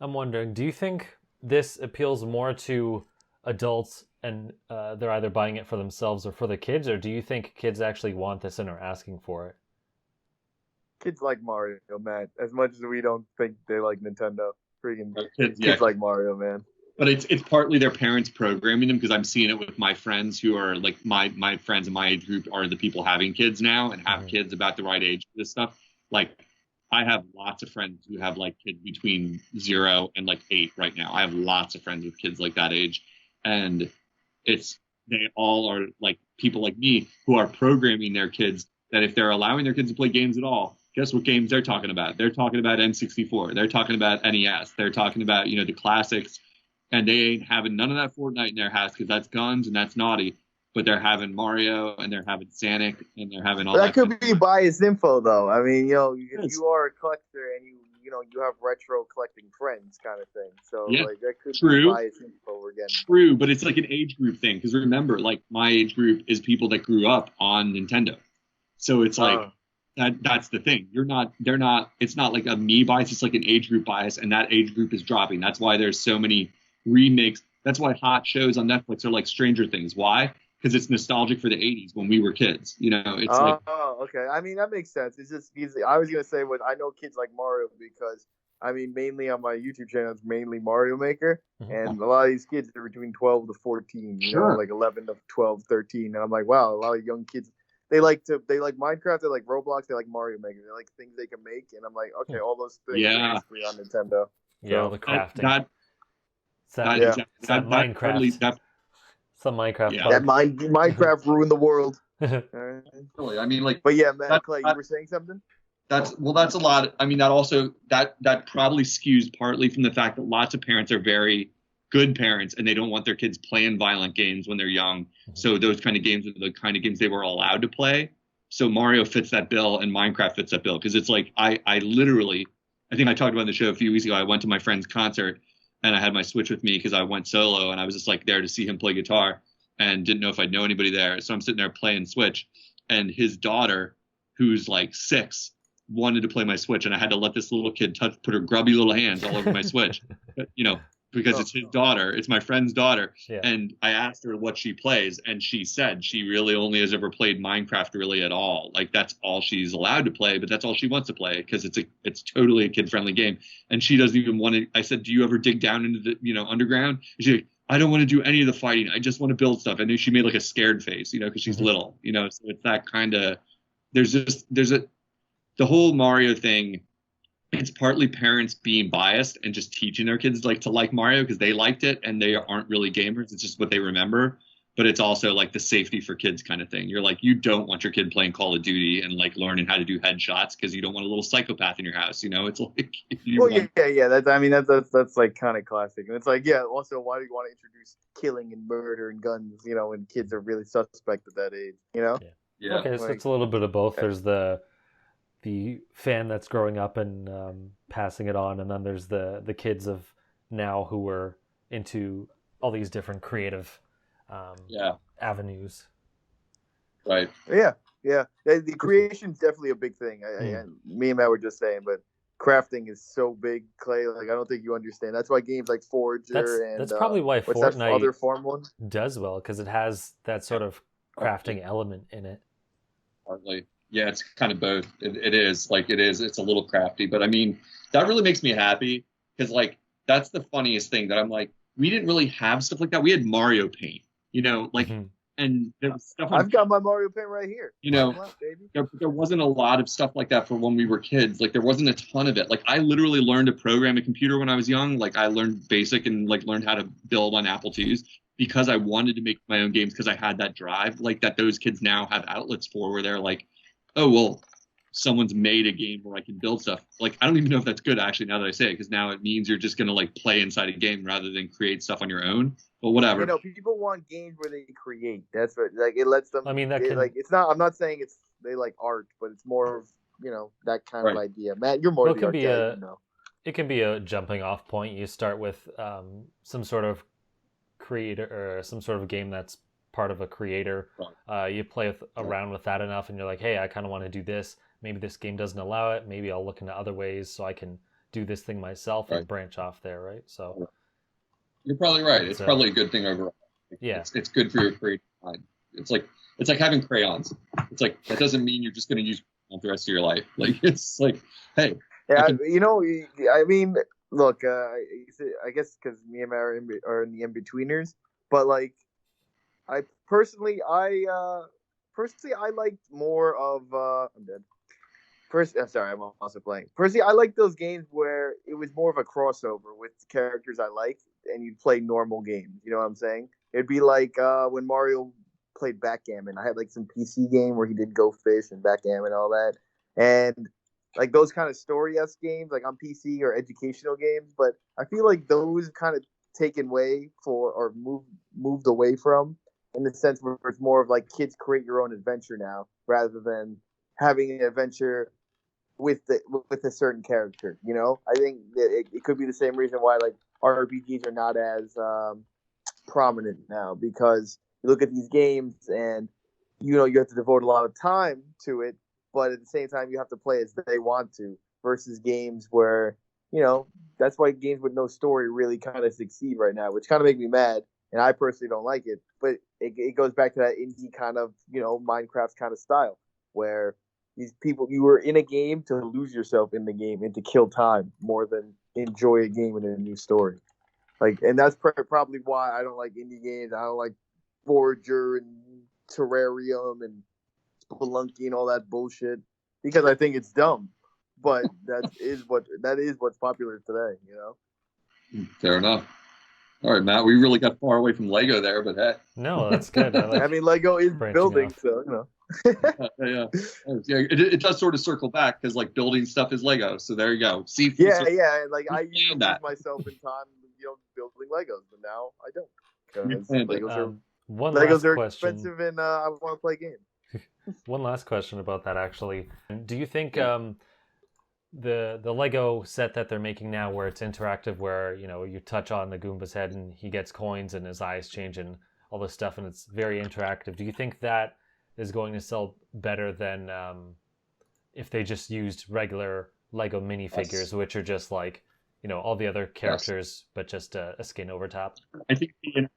I'm wondering, do you think this appeals more to adults and they're either buying it for themselves or for the kids, or do you think kids actually want this and are asking for it? Kids like Mario, man. As much as we don't think they like Nintendo, freaking Kids kids like Mario, man. But it's partly their parents programming them, because I'm seeing it with my friends who are like my friends in my age group are the people having kids now and have kids about the right age for this stuff. Like I have lots of friends who have like kids between 0 and like 8 right now. I have lots of friends with kids like that age, and they all are like people like me who are programming their kids that if they're allowing their kids to play games at all, guess what games they're talking about? They're talking about N64. They're talking about NES. They're talking about, you know, the classics. And they ain't having none of that Fortnite in their house because that's guns and that's naughty. But they're having Mario and they're having Sonic and they're having all that. That could be biased info, though. I mean, you know, if you are a collector and you know you have retro collecting friends, kind of thing. So like that could be biased info again. True, but it's like an age group thing, because remember, like my age group is people that grew up on Nintendo. So it's like that's the thing. They're not. It's not like a me bias. It's like an age group bias, and that age group is dropping. That's why there's so many remakes. That's why hot shows on Netflix are like Stranger Things. Why? Because it's nostalgic for the 80s when we were kids. You know, it's okay. I mean, that makes sense. It's just I was gonna say I know kids like Mario because I mean, mainly on my YouTube channel, it's mainly Mario Maker, and a lot of these kids are between 12 to 14, you know, like 11 to 12, 13, and I'm like, wow, a lot of young kids. They like Minecraft, they like Roblox, they like Mario Maker, they like things they can make, and I'm like, okay, all those things are basically on Nintendo. Yeah, the crafting. That Minecraft. Some Minecraft. Yeah. That Minecraft ruined the world. Really, I mean, like. But yeah, man, Clay, you were saying something? That's a lot. I mean, that also that probably skews partly from the fact that lots of parents are very good parents and they don't want their kids playing violent games when they're young. So those kind of games are the kind of games they were allowed to play. So Mario fits that bill and Minecraft fits that bill, because it's like I literally, I think I talked about on the show a few weeks ago. I went to my friend's concert and I had my Switch with me because I went solo and I was just like there to see him play guitar and didn't know if I'd know anybody there. So I'm sitting there playing Switch, and his daughter, who's like 6, wanted to play my Switch, and I had to let this little kid put her grubby little hands all over my Switch, you know, because it's his daughter, it's my friend's daughter. Yeah. And I asked her what she plays, and she said she really only has ever played Minecraft really at all. Like that's all she's allowed to play, but that's all she wants to play because it's totally a kid-friendly game. And she doesn't even want to. I said, do you ever dig down into the, you know, underground? And she's like, I don't want to do any of the fighting. I just want to build stuff. And then she made like a scared face, you know, because she's little, you know. So it's that kind of. The whole Mario thing, it's partly parents being biased and just teaching their kids to like Mario because they liked it and they aren't really gamers. It's just what they remember. But it's also like the safety for kids kind of thing. You're like, you don't want your kid playing Call of Duty and like learning how to do headshots because you don't want a little psychopath in your house. You know, it's like. That's like kind of classic. And it's like, yeah. Also, why do you want to introduce killing and murder and guns? You know, when kids are really suspect at that age. You know. Yeah. Okay, so it's a little bit of both. There's the fan that's growing up and passing it on, and then there's the kids of now who were into all these different creative avenues. Right. Yeah. The creation's definitely a big thing. Me and Matt were just saying, but crafting is so big, Clay. Like I don't think you understand. That's why games like Forger that's probably why Fortnite other form one does well, because it has that sort of crafting element in it. Partly. Yeah, it's kind of both. It is. It's a little crafty, but I mean, that really makes me happy because like that's the funniest thing that I'm like, we didn't really have stuff like that. We had Mario Paint, you know, like, and there was stuff. I've got my Mario Paint right here. You know, there wasn't a lot of stuff like that for when we were kids. Like there wasn't a ton of it. Like I literally learned to program a computer when I was young. Like I learned BASIC and like learned how to build on Apple IIs because I wanted to make my own games because I had that drive like that those kids now have outlets for where they're like, oh, well, someone's made a game where I can build stuff. Like, I don't even know if that's good, actually, now that I say it, because now it means you're just going to, like, play inside a game rather than create stuff on your own. But whatever. You know, people want games where they create. That's what, like, it lets them, I mean, that can... like, it's not, I'm not saying they like art, but it's more of, you know, that kind of idea. Matt, you're more the art guy, you know. It can be a jumping off point. You start with some sort of creator or some sort of game that's part of a creator. You play around with that enough, and you're like, hey, I kind of want to do this. Maybe this game doesn't allow it. Maybe I'll look into other ways so I can do this thing myself and branch off there, right? So you're probably right. It's probably a good thing overall. Yeah, it's good for your creative mind. It's like having crayons. It's like that doesn't mean you're just going to use crayons the rest of your life. Like it's like, hey, yeah, I mean, look, I guess because me and Matt are in the in-betweeners, but like, I personally liked more of I'm dead. Sorry, I'm also playing. Personally, I like those games where it was more of a crossover with characters I liked, and you'd play normal games. You know what I'm saying? It'd be like when Mario played backgammon. I had like some PC game where he did Go Fish and backgammon and all that, and like those kind of story-esque games, like on PC or educational games. But I feel like those kind of taken away or moved away from, in the sense where it's more of like kids create your own adventure now, rather than having an adventure with a certain character. You know, I think that it could be the same reason why like RPGs are not as prominent now, because you look at these games and you have to devote a lot of time to it, but at the same time you have to play as they want to, versus games where that's why games with no story really kind of succeed right now, which kind of make me mad, and I personally don't like it. But it goes back to that indie kind of Minecraft kind of style, where these people, you were in a game to lose yourself in the game and to kill time more than enjoy a game and a new story. Like, and that's probably why I don't like indie games. I don't like Forager and Terrarium and Spelunky and all that bullshit, because I think it's dumb. But that is what's popular today. Fair enough. All right, Matt, we really got far away from Lego there, but hey. No, that's good. I mean, Lego is building, off. so yeah. It does sort of circle back, because like building stuff is Lego. So there you go. See, yeah. Like I used to lose myself in time, building Legos, but now I don't, because Legos are expensive, and I want to play games. One last question about that, actually. Do you think the Lego set that they're making now, where it's interactive, where you touch on the Goomba's head and he gets coins and his eyes change and all this stuff, and it's very interactive, do you think that is going to sell better than if they just used regular Lego minifigures, which are just like all the other characters, but just a skin over top? I think the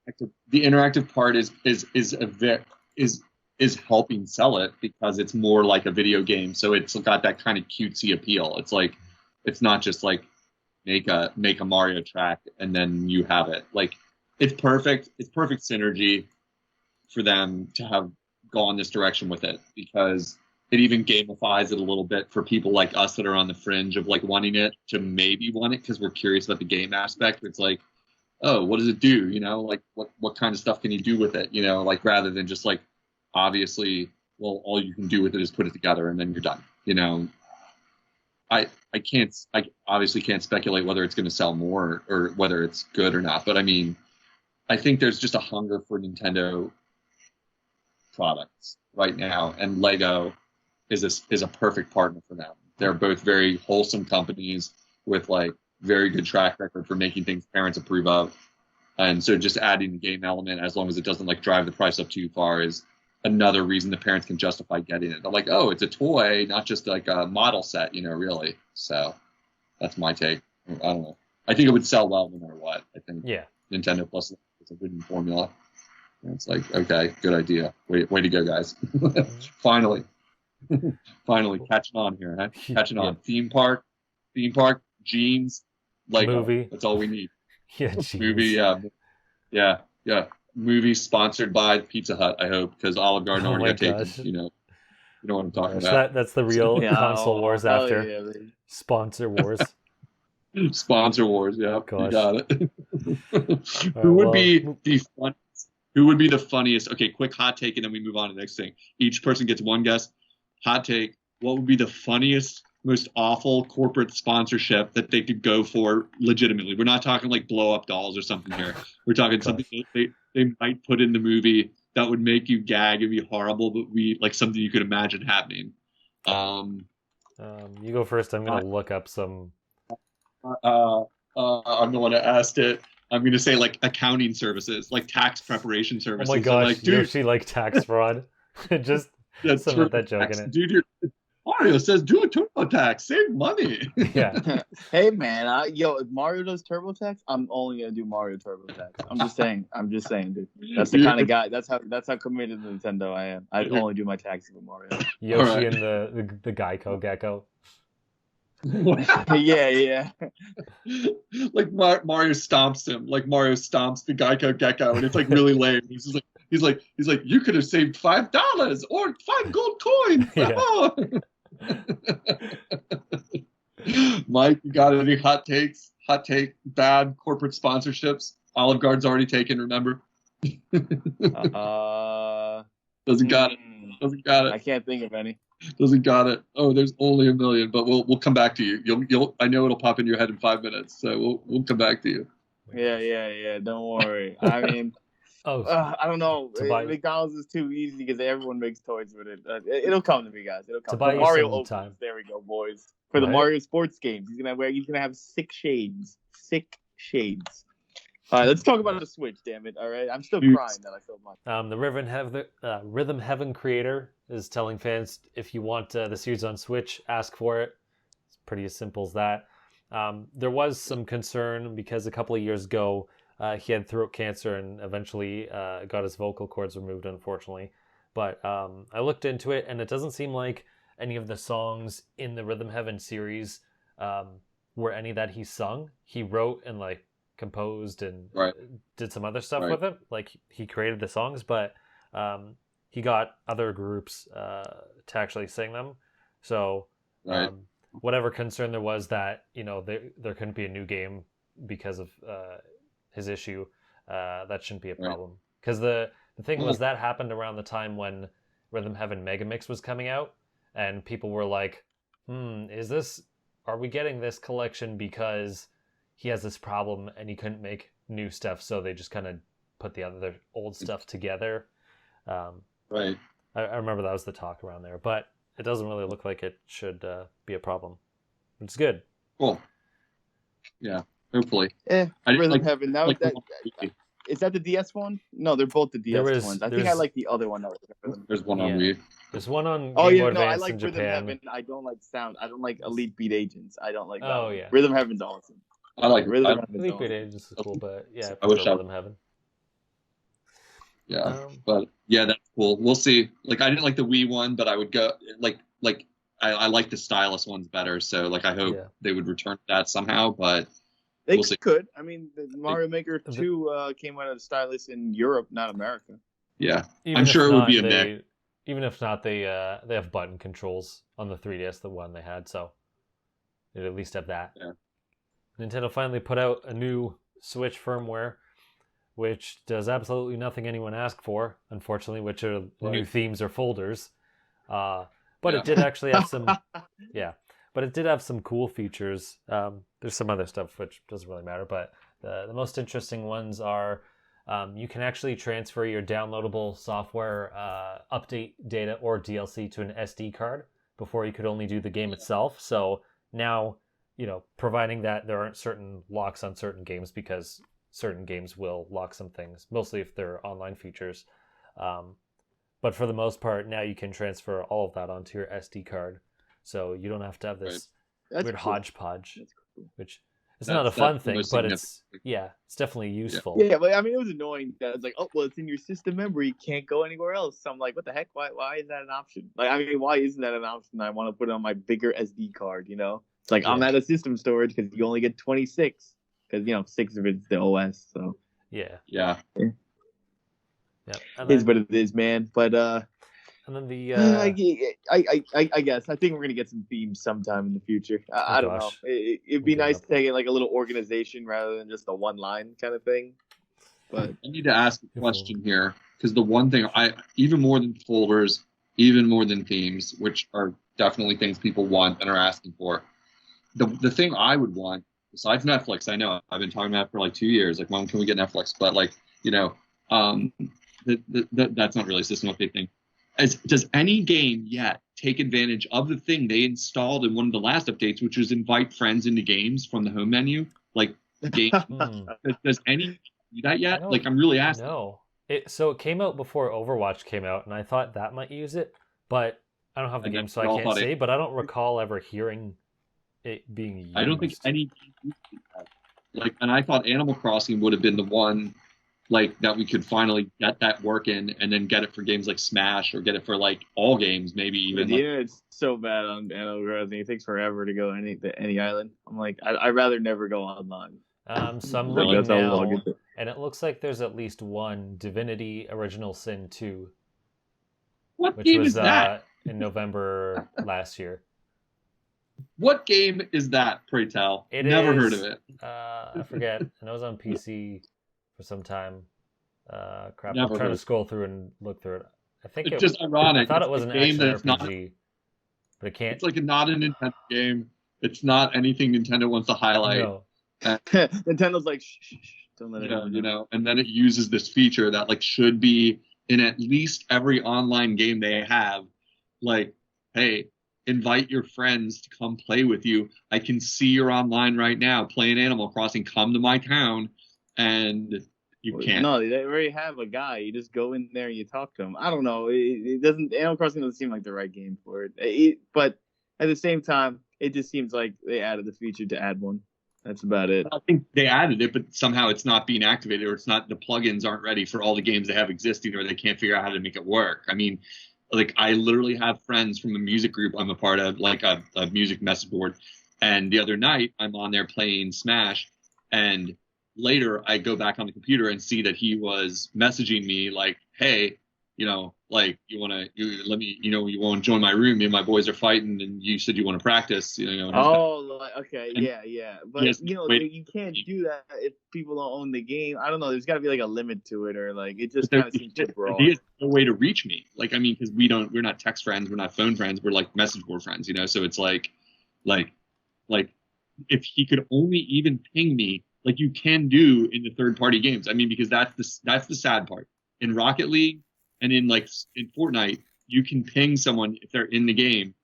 interactive part is helping sell it, because it's more like a video game, so it's got that kind of cutesy appeal. It's like, it's not just like make a Mario track and then you have it. Like, it's perfect synergy for them to have gone this direction with it, because it even gamifies it a little bit for people like us that are on the fringe of like wanting it to maybe want it because we're curious about the game aspect. It's like, oh, what does it do? Like what kind of stuff can you do with it? Like, rather than just like, obviously, well, all you can do with it is put it together and then you're done. I obviously can't speculate whether it's going to sell more or whether it's good or not. But I mean, I think there's just a hunger for Nintendo products right now, and Lego is a perfect partner for them. They're both very wholesome companies with like very good track record for making things parents approve of, and so just adding the game element, as long as it doesn't like drive the price up too far, is another reason the parents can justify getting it. They're like, oh, it's a toy, not just like a model set, really. So that's my take. I don't know. I think it would sell well no matter what. I think Nintendo Plus is a winning formula. And it's like, okay, good idea. Way to go, guys. Finally catching on here, huh? Catching on. Theme park, jeans, Lego. Movie. That's all we need. Yeah, jeans. Movie, yeah. Movie sponsored by Pizza Hut, I hope, because Olive Garden already got taken. You know what I'm talking about. That's the real console wars after sponsor wars. Sponsor wars, yeah. Gosh. You got it. Who would be the funniest? Okay, quick hot take, and then we move on to the next thing. Each person gets one guess. Hot take: what would be the funniest, most awful corporate sponsorship that they could go for legitimately? We're not talking like blow up dolls or something here. We're talking something they might put in the movie that would make you gag and be horrible, but like something you could imagine happening. You go first. I'm gonna look up some. I'm the one that asked it. I'm going to say like accounting services, like tax preparation Oh services. my I'm gosh, like, dude, Yoshi like tax fraud. Just that's some of that joke in it. Dude, Mario says do a TurboTax, save money. Yeah. Hey man, yo, if Mario does TurboTax, I'm only gonna do Mario TurboTax. I'm just saying, dude. That's the kind of guy. That's how committed to Nintendo I am. I'd only do my taxes with Mario. Yoshi Alright. and the Geico Gecko. Yeah. Like Mario stomps him, like Mario stomps the Geico Gecko, and it's like really lame. He's like, you could have saved $5 or 5 gold coins. Yeah. Oh. Mike, you got any hot takes? Hot take, bad corporate sponsorships. Olive Garden's already taken, remember? Doesn't got it. Doesn't got it. I can't think of any. Doesn't got it. Oh, there's only a million, but we'll come back to you. You'll I know it'll pop in your head in 5 minutes, so we'll come back to you. Yeah. Don't worry. I mean, I don't know. McDonald's is too easy because everyone makes toys with it. It'll come to me, guys. It'll come. To buy Mario some opens. time. There we go, boys. For the Right. Mario sports games, he's gonna have 6 shades. 6 shades. All right, let's talk about the Switch. Damn it! All right, I'm still crying that I sold mine. The Rhythm Heaven creator is telling fans, if you want the series on Switch, ask for it. It's pretty as simple as that. There was some concern because a couple of years ago he had throat cancer and eventually got his vocal cords removed, unfortunately. But I looked into it, and it doesn't seem like any of the songs in the Rhythm Heaven series were any that he sung. He wrote and like composed and did some other stuff with it. Like he created the songs, but he got other groups to actually sing them. So whatever concern there was that, you know, there couldn't be a new game because of his issue, that shouldn't be a problem. Because the thing was that happened around the time when Rhythm Heaven Megamix was coming out, and people were like, are we getting this collection because he has this problem and he couldn't make new stuff, so they just kind of put the other old stuff together. I remember that was the talk around there, but it doesn't really look like it should be a problem. It's good. Cool. Yeah, hopefully. Rhythm Heaven. Now is that the DS one? No, they're both the DS ones. I think I like the other one. There's one on Wii. There's one on Game Boy Advance I like in Rhythm Japan. Heaven. I don't like sound. I don't like Elite Beat Agents. I don't like that. Oh, one. yeah. Rhythm Heaven's awesome. I like Rhythm Heaven's Elite awesome. Beat Agents is cool, but yeah, I wish Rhythm Heaven. Yeah, but yeah, that's cool. We'll see. Like, I didn't like the Wii one, but I would go I like the stylus ones better. So like, I hope they would return to that somehow. But they we'll see. could. I mean, the Mario Maker 2 came out of the stylus in Europe, not America. Yeah, Even I'm if sure it would not, be a mix. Even if not, they have button controls on the 3DS, the one they had, so they'd at least have that. Yeah. Nintendo finally put out a new Switch firmware, which does absolutely nothing anyone asked for, unfortunately, which are new themes or folders. But it did actually have some, but it did have some cool features. There's some other stuff which doesn't really matter, but the most interesting ones are you can actually transfer your downloadable software update data or DLC to an SD card. Before you could only do the game itself. So now, you know, providing that there aren't certain locks on certain games, because certain games will lock some things, mostly if they're online features. But for the most part, now you can transfer all of that onto your SD card. So you don't have to have this weird hodgepodge, which it's not a fun thing, but it's definitely useful. Yeah, but I mean, it was annoying that it's like, oh, well, it's in your system memory, you can't go anywhere else. So I'm like, what the heck? Why is that an option? Like, I mean, why isn't that an option? I want to put it on my bigger SD card, you know? It's like, I'm out of system storage because you only get 26, because, you know, 6 of it's the OS, so. Yeah. It is what it is, man. But and then the I guess I think we're gonna get some themes sometime in the future. I don't know. It'd be nice to take it like a little organization rather than just a one line kind of thing. But I need to ask a question here, because the one thing even more than folders, even more than themes, which are definitely things people want and are asking for, the thing I would want besides Netflix, I know I've been talking about it for like 2 years, like, when can we get Netflix? But like, you know, that's not really a system update thing. Does any game yet take advantage of the thing they installed in one of the last updates, which was invite friends into games from the home menu? Like, game? Does any do that yet? Like, I'm really asking. No. So it came out before Overwatch came out, and I thought that might use it, but I don't have the And game, then so we I all can't thought say. But I don't recall ever hearing it being used. I don't think any like, and I thought Animal Crossing would have been the one like that we could finally get that working and then get it for games like Smash or get it for like all games, maybe even. The internet's so bad on Animal Crossing. It takes forever to go any island. I'm like, I'd rather never go online. So I'm Like, looking that's how now, long it is. and it looks like there's at least one Divinity Original Sin 2, What which game was is that? in November last year. What game is that, pray tell? It Never is, heard of it. I forget. And it was on PC for some time. Crap, Never I'm trying heard. to scroll through and look through it. I think It's just ironic. I thought it It's was a an game action that's not. RPG, but it can't. It's like not a Nintendo game. It's not anything Nintendo wants to highlight. No. Nintendo like, shh, don't let anyone know. You know, and then it uses this feature that like should be in at least every online game they have. Like, hey, invite your friends to come play with you. I can see you're online right now playing Animal Crossing. Come to my town, and you can't. No, they already have a guy. You just go in there and you talk to him. I don't know. It doesn't. Animal Crossing doesn't seem like the right game for it. But at the same time, it just seems like they added the feature to add one. That's about it. I think they added it, but somehow it's not being activated, or it's not. The plugins aren't ready for all the games they have existing, or they can't figure out how to make it work. I mean, like I literally have friends from a music group I'm a part of, like a music message board. And the other night I'm on there playing Smash, and later I go back on the computer and see that he was messaging me like, "Hey, you know, like you want to join my room? Me and my boys are fighting, and you said you want to practice, you know." Okay, and yeah. But yes, you can't do that if people don't own the game. I don't know. There's got to be like a limit to it, or like it just kind of seems too broad. There's no way to reach me. Like, I mean, because we're not text friends, we're not phone friends, we're like message board friends, you know. So it's like if he could only even ping me, like you can do in the third party games. I mean, because that's the sad part in Rocket League and in Fortnite, you can ping someone if they're in the game,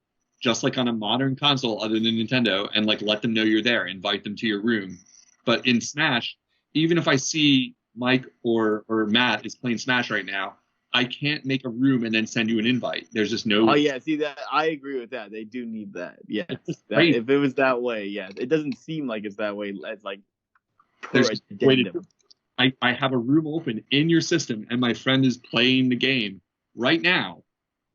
just like on a modern console other than Nintendo, and like let them know you're there, invite them to your room. But in Smash, even if I see Mike or Matt is playing Smash right now, I can't make a room and then send you an invite. There's just no. Oh yeah, see that I agree with that. They do need that. Yeah, Right. If it was that way, yeah, it doesn't seem like it's that way. It's like There's a way to do it. I have a room open in your system, and my friend is playing the game right now.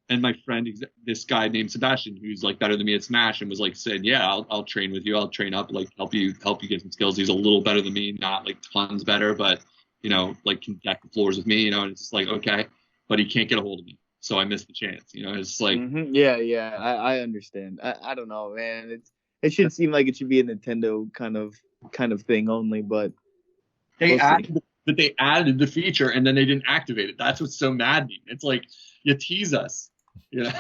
And my friend, this guy named Sebastian, who's like better than me at Smash, and was like saying, "Yeah, I'll train with you. I'll train up, like help you get some skills." He's a little better than me, not like tons better, but you know, like can deck the floors with me, you know. And it's just like okay, but he can't get a hold of me, so I missed the chance. You know, it's like yeah, I understand. I don't know, man. It should seem like it should be a Nintendo kind of thing only, but they added the feature and then they didn't activate it. That's what's so maddening. It's like you tease us. You know,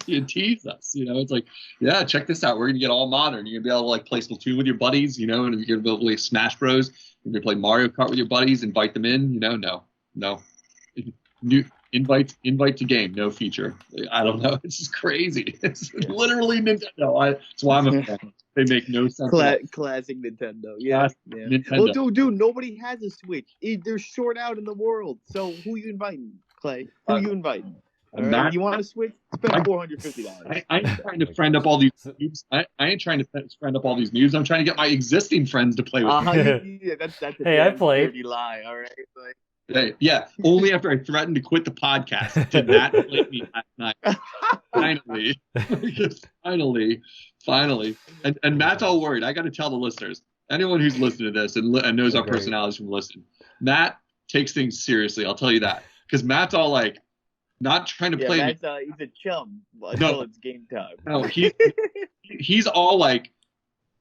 you tease us. You know, it's like, yeah, check this out. We're gonna get all modern. You're gonna be able to like play Splatoon with your buddies. You know, and you're gonna be able to play Smash Bros. You're gonna play Mario Kart with your buddies. Invite them in. You know, no. New invite to game. No feature. I don't know. It's just crazy. It's literally Nintendo. That's why I'm a fan. They make no sense. Classic Nintendo. Yeah. Nintendo. Well, dude, nobody has a Switch. They're short out in the world. So who you inviting, Clay? Who you inviting? Right? You want to Switch? Spend $450. I ain't trying to friend up all these noobs. I ain't trying to friend up all these noobs. I'm trying to get my existing friends to play with me. Yeah, that's a hey, I played. dirty lie. All right. Hey, yeah, only after I threatened to quit the podcast did Matt play me last night. Finally. And Matt's all worried. I got to tell the listeners, anyone who's listening to this and knows our personalities from listening, Matt takes things seriously. I'll tell you that. Because Matt's all like, not trying to play me. He's a chum until it's game time. No, he's all like,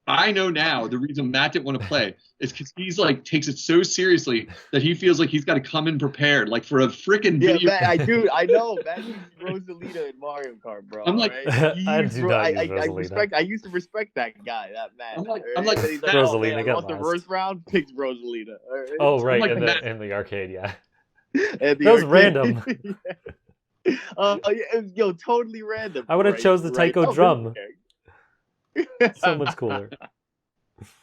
I know now the reason Matt didn't want to play is because he's like takes it so seriously that he feels like he's got to come in prepared, like for a freaking video. Yeah, I know. Matt uses Rosalita in Mario Kart, bro. I'm like, I used to respect that guy, that Matt. I'm like Rosalina got lost the first round, picked Rosalita. Right? Oh, right, like in the arcade, yeah. That was random. Yo, totally random. I would have chose the taiko drum. So much cooler.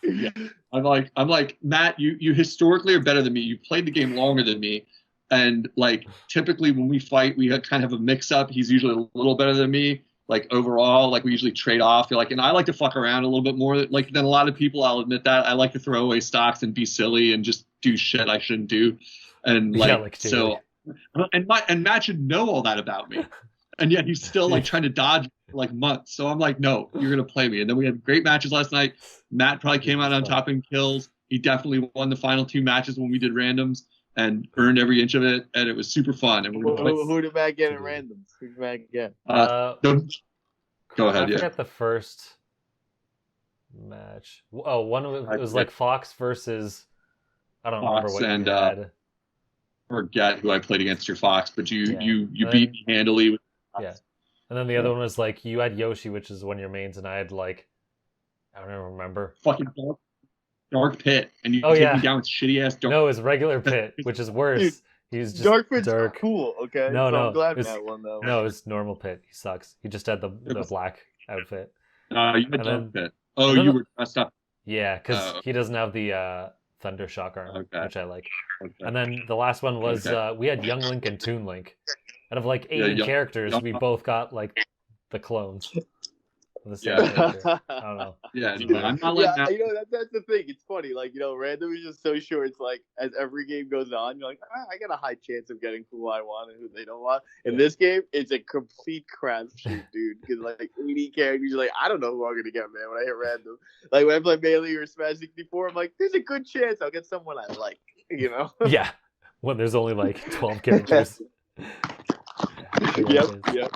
Yeah. I'm like, Matt, you historically are better than me. You played the game longer than me. And like typically when we fight, we kind of have a mix up. He's usually a little better than me. Like overall, like we usually trade off. Like, and I like to fuck around a little bit more like than a lot of people. I'll admit that. I like to throw away stocks and be silly and just do shit I shouldn't do. And like so, and Matt should know all that about me. And yet he's still like trying to dodge like months. So I'm like, no, you're gonna play me. And then we had great matches last night. Matt probably came out on top in kills. He definitely won the final 2 matches when we did randoms and earned every inch of it. And it was super fun. And who did Matt get at randoms? Who did Matt get? Go ahead. I forget the first match. Oh, one was like Fox versus. I don't remember what you had. Forget who I played against your Fox, but you beat me handily with Yeah. And then the other one was like you had Yoshi, which is one of your mains, and I had like I don't even remember. Fucking Dark Pit, and you take me down with shitty ass Dark. No, it's regular Pit, which is worse. Dude, he's just Dark Pit's dark. cool. Okay, No, so I'm glad Matt won though. No, it's normal Pit. He sucks. He just had the black outfit. You had Dark Pit. Oh, you were dressed up. Yeah, because he doesn't have the Thunder Shock arm, which I like. Okay. And then the last one was we had Young Link and Toon Link. Out of like 80 characters, we both got like the clones. The same character. I don't know. Yeah, I'm not like that. You know, that's the thing. It's funny. Like, you know, random is just so short. It's like as every game goes on, you're like, I got a high chance of getting who I want and who they don't want. In this game, it's a complete crapshoot, dude. Because like 80 characters, you're like, I don't know who I'm gonna get, man. When I hit random, like when I play Melee or Smash 64, I'm like, there's a good chance I'll get someone I like. You know? Yeah. When there's only like 12 characters. Yep.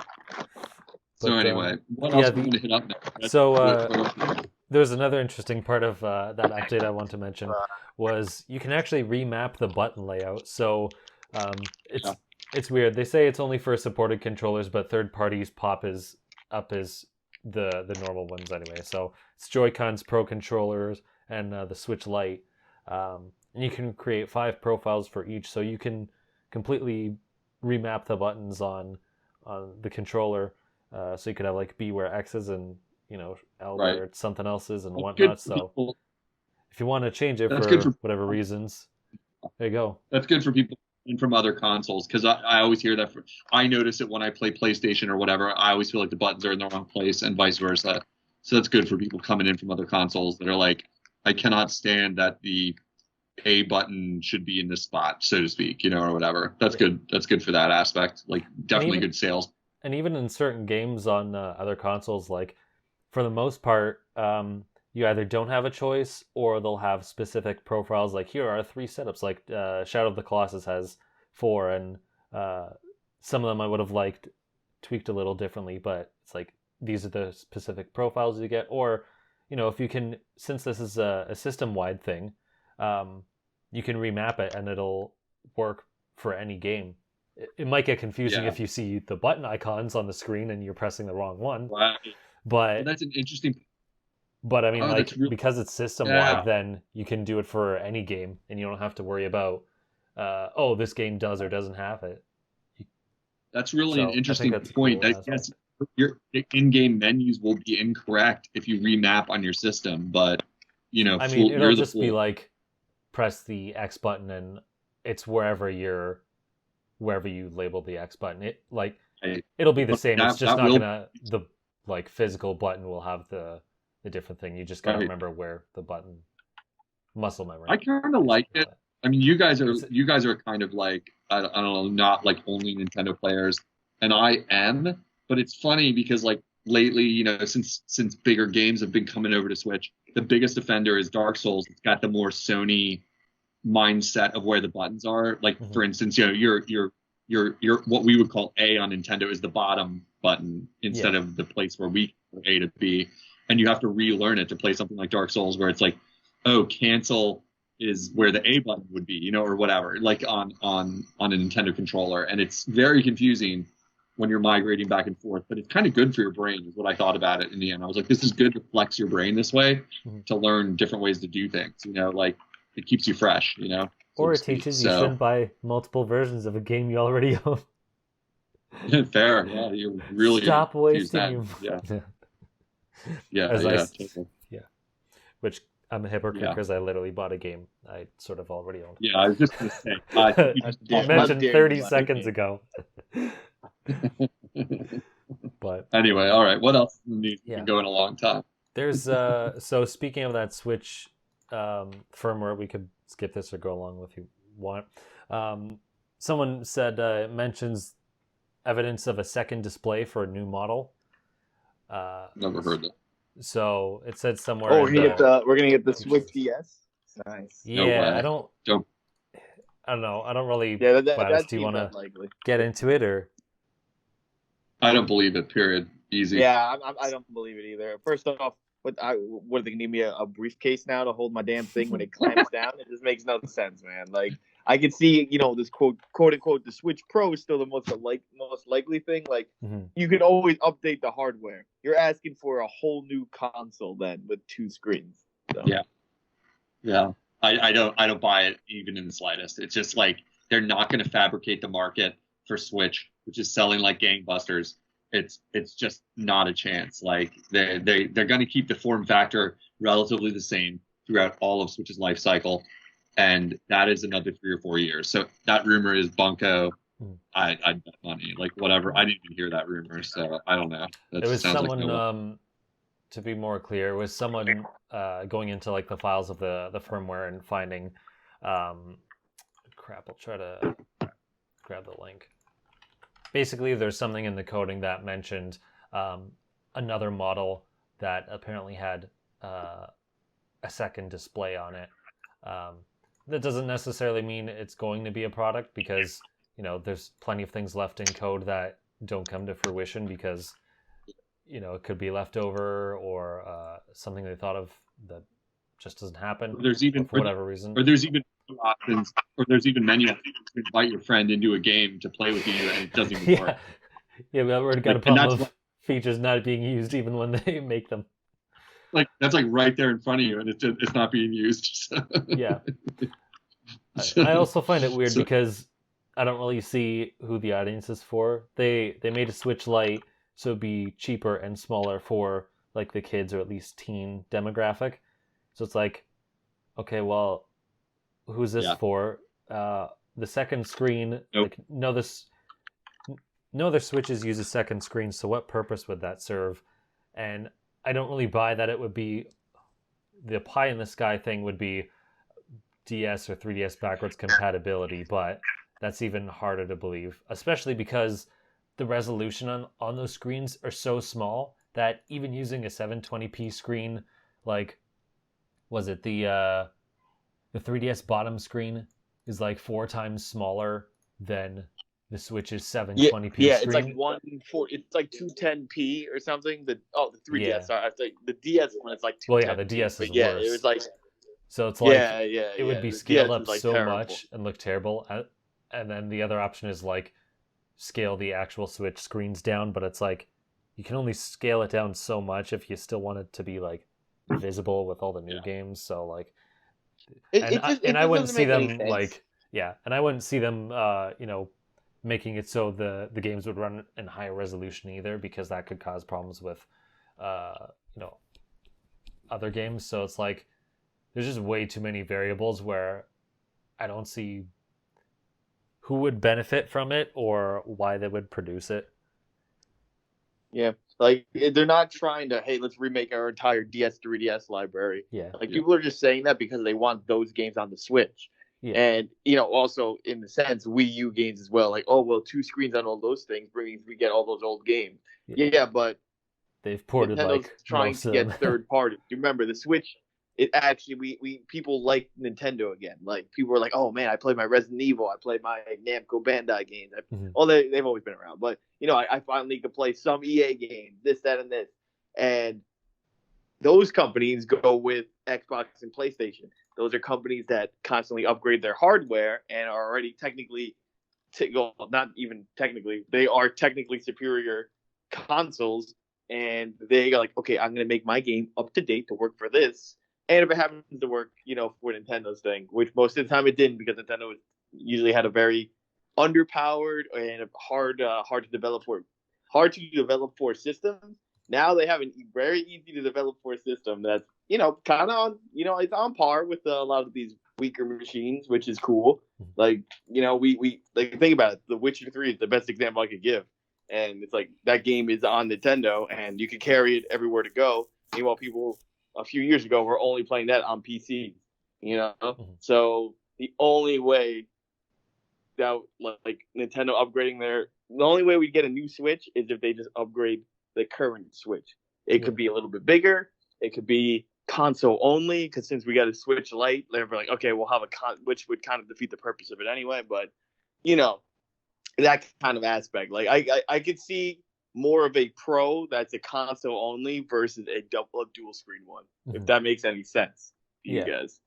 So anyway, what else are we going to hit up next? So there's another interesting part of that update I want to mention was you can actually remap the button layout. So it's weird. They say it's only for supported controllers, but third parties pop up as the normal ones anyway. So it's Joy-Cons, Pro controllers, and the Switch Lite. And you can create 5 profiles for each, so you can completely remap the buttons on the controller. So you could have like B where X is and L where it's something else is and whatnot. So if you want to change it for whatever reasons, there you go. That's good for people from other consoles because I always hear that. I notice it when I play PlayStation or whatever. I always feel like the buttons are in the wrong place and vice versa. So that's good for people coming in from other consoles that are like, I cannot stand that the A button should be in this spot, so to speak, or whatever. That's good. That's good for that aspect. Like definitely good sales. And even in certain games on other consoles, like for the most part, you either don't have a choice or they'll have specific profiles. Like here are 3 setups. Like Shadow of the Colossus has 4, and some of them I would have liked tweaked a little differently. But it's like these are the specific profiles you get. Or if you can, since this is a system-wide thing, you can remap it and it'll work for any game. It might get confusing if you see the button icons on the screen and you're pressing the wrong one. Wow. But that's an interesting. But I mean, because it's system wide, then you can do it for any game, and you don't have to worry about, this game does or doesn't have it. That's really an interesting point. Cool, I guess your in-game menus will be incorrect if you remap on your system, but it'll just be like press the X button and it's wherever you label the X button. It'll be the same. It's just not the physical button will have the different thing. You just gotta remember where the button muscle memory. I kind of like it. I mean, you guys are kind of like I don't know, not like only Nintendo players, and I am. But it's funny because like lately, since bigger games have been coming over to Switch, the biggest offender is Dark Souls. It's got the more Sony mindset of where the buttons are. Like for instance, your what we would call A on Nintendo is the bottom button instead of the place where we A to B, and you have to relearn it to play something like Dark Souls where it's like, oh, cancel is where the A button would be, or whatever, like on a Nintendo controller, and it's very confusing when you're migrating back and forth. But it's kind of good for your brain, is what I thought about it in the end. I was like, this is good to flex your brain this way to learn different ways to do things. Like it keeps you fresh, Or it teaches you shouldn't buy multiple versions of a game you already own. Fair, yeah. You really stop wasting your yeah. Which I'm a hypocrite Yeah. because I literally bought a game I sort of already owned. Yeah, I was just gonna say. You mentioned 30 seconds ago. But anyway, all right. What else is in the news? We've Yeah. been going a long time. there's so speaking of that Switch firmware, we could skip this or go along with you want. Someone said mentions evidence of a second display for a new model. Never heard that. So it said somewhere. Oh, we're gonna get the Switch DS. Nice. Yeah, No way. I don't know. I don't really. Yeah, Gladys, do you want to unlikely. get into it or? I don't believe it. Period. Easy. Yeah, I don't believe it either. First off, what are they gonna need me a briefcase now to hold my damn thing when it clamps down? It just makes no sense, man. Like I could see, this quote unquote the Switch Pro is still the most likely thing. Like you could always update the hardware. You're asking for a whole new console then with 2 screens. So. Yeah. I don't buy it even in the slightest. It's just like they're not going to fabricate the market for Switch, which is selling like gangbusters. It's just not a chance. Like they're going to keep the form factor relatively the same throughout all of Switch's life cycle, and that is another 3 or 4 years. So that rumor is bunko. I'd bet money, like whatever. I didn't even hear that rumor, so I don't know. That It was sounds someone. like no To be more clear, it was someone going into like the files of the firmware and finding. Crap! I'll try to grab the link. Basically, there's something in the coding that mentioned another model that apparently had a second display on it. That doesn't necessarily mean it's going to be a product because there's plenty of things left in code that don't come to fruition because it could be leftover or something they thought of that just doesn't happen. There's even for whatever reason. Or there's even options, or there's even menu options to invite your friend into a game to play with you, and it doesn't even work. Yeah, we already got a problem of features not being used even when they make them. Like that's like right there in front of you, and it's not being used. So. Yeah. I also find it weird because I don't really see who the audience is for. They made a Switch Lite so it'd be cheaper and smaller for like the kids or at least teen demographic. So it's like, okay, well, who's this for? The second screen, like no other Switches use a second screen, so what purpose would that serve? And I don't really buy that it would be the pie in the sky thing would be DS or 3DS backwards compatibility, but that's even harder to believe, especially because the resolution on those screens are so small that even using a 720p screen, like, was it the 3DS bottom screen is like 4 times smaller than the Switch's 720p yeah, screen. It's like 210p or something. The 3DS. Sorry, I think the DS one is like 210p. Well, yeah, the DS is worse. It was like. So it's like it would be scaled up like so terrible. much and look terrible. And then the other option is like scale the actual Switch screens down, but it's like you can only scale it down so much if you still want it to be like visible with all the new games. So like, I wouldn't see them like and I wouldn't see them making it so the games would run in higher resolution either, because that could cause problems with other games. So it's like there's just way too many variables where I don't see who would benefit from it or why they would produce it. Yeah, like they're not trying to, hey, let's remake our entire DS 3DS library. Yeah, like people are just saying that because they want those games on the Switch. Yeah. And also in the sense Wii U games as well. Like, oh well, 2 screens on all those things we get all those old games. Yeah, but they've ported Nintendo's like trying to get third party. Remember the Switch? It actually we people like Nintendo again. Like people are like, oh man, I played my Resident Evil, I played my Namco Bandai games. They've always been around, but I finally could play some EA games, this, that, and this. And those companies go with Xbox and PlayStation. Those are companies that constantly upgrade their hardware and are already technically, not even technically, they are technically superior consoles. And they are like, okay, I'm going to make my game up to date to work for this. And if it happens to work, for Nintendo's thing, which most of the time it didn't, because Nintendo usually had a very underpowered and hard to develop for system. Now they have a very easy to develop for system that's kind of on, it's on par with a lot of these weaker machines, which is cool. Like, we like think about it. The Witcher 3 is the best example I could give. And it's like that game is on Nintendo and you can carry it everywhere to go. Meanwhile, people a few years ago were only playing that on PC, So the only way that like Nintendo upgrading the only way we get a new Switch is if they just upgrade the current Switch. It could be a little bit bigger. It could be console only, because since we got a Switch Lite, they're like, okay, we'll have which would kind of defeat the purpose of it anyway. But that kind of aspect, like I could see more of a Pro that's a console only versus a dual screen one, if that makes any sense to you guys.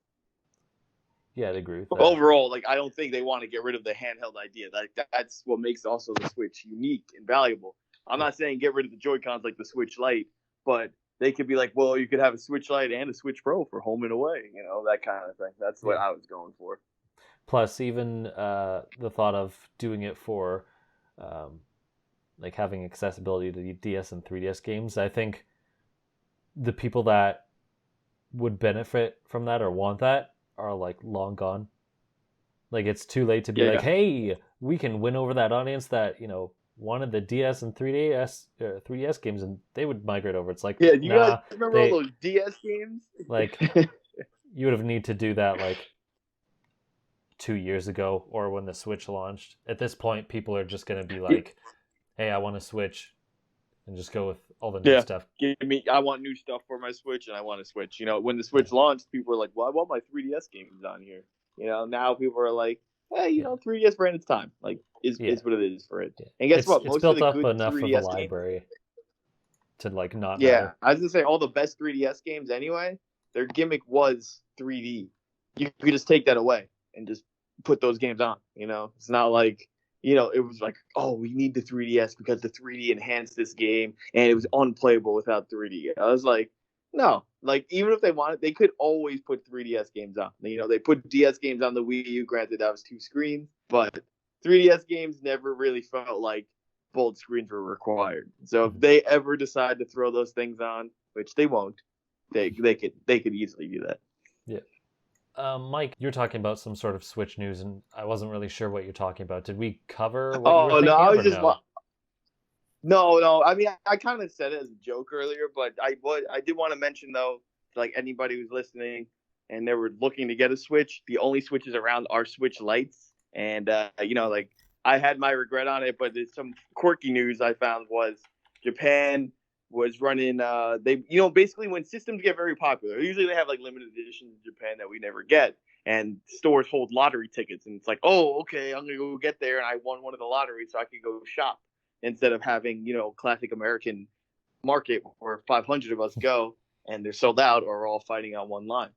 Yeah, I'd agree with that. But overall, like, I don't think they want to get rid of the handheld idea. Like, that's what makes also the Switch unique and valuable. I'm not saying get rid of the Joy-Cons like the Switch Lite, but they could be like, well, you could have a Switch Lite and a Switch Pro for home and away, that kind of thing. That's what I was going for. Plus, even the thought of doing it for, like, having accessibility to the DS and 3DS games, I think the people that would benefit from that or want that are like long gone. Like, it's too late to be hey, we can win over that audience that wanted the DS and 3DS games, and they would migrate over. It's like, you guys remember all those DS games? Like, you would have need to do that like 2 years ago or when the Switch launched. At this point, people are just going to be like, hey, I want to Switch, and just go with all the new stuff. I want new stuff for my Switch, and I want to Switch. When the Switch launched, people were like, well, I want my 3DS games on here. Now people are like, hey, 3DS brand, it's time. Like, is what it is for it. Yeah. And guess what? Most built of the up good enough 3DS of a library games, to like not matter. I was gonna say all the best 3DS games anyway, their gimmick was 3D. You could just take that away and just put those games on. It's not like it was like, oh, we need the 3DS because the 3D enhanced this game and it was unplayable without 3D. I was like, no, like, even if they wanted, they could always put 3DS games on. They put DS games on the Wii U. Granted, that was 2 screens, but 3DS games never really felt like bold screens were required. So if they ever decide to throw those things on, which they won't, they could easily do that. Yeah. Mike, you're talking about some sort of Switch news, and I wasn't really sure what you're talking about. Did we cover what you were thinking I was of, just No. I mean, I kind of said it as a joke earlier, but I did want to mention, though, like, anybody who's listening and they were looking to get a Switch, the only Switches around are Switch Lites. And, like, I had my regret on it, but there's some quirky news I found was Japan was running, basically when systems get very popular, usually they have like limited editions in Japan that we never get, and stores hold lottery tickets, and it's like, oh, okay, I'm gonna go get there, and I won one of the lotteries, so I could go shop instead of having classic American market where 500 of us go and they're sold out or we're all fighting on one line.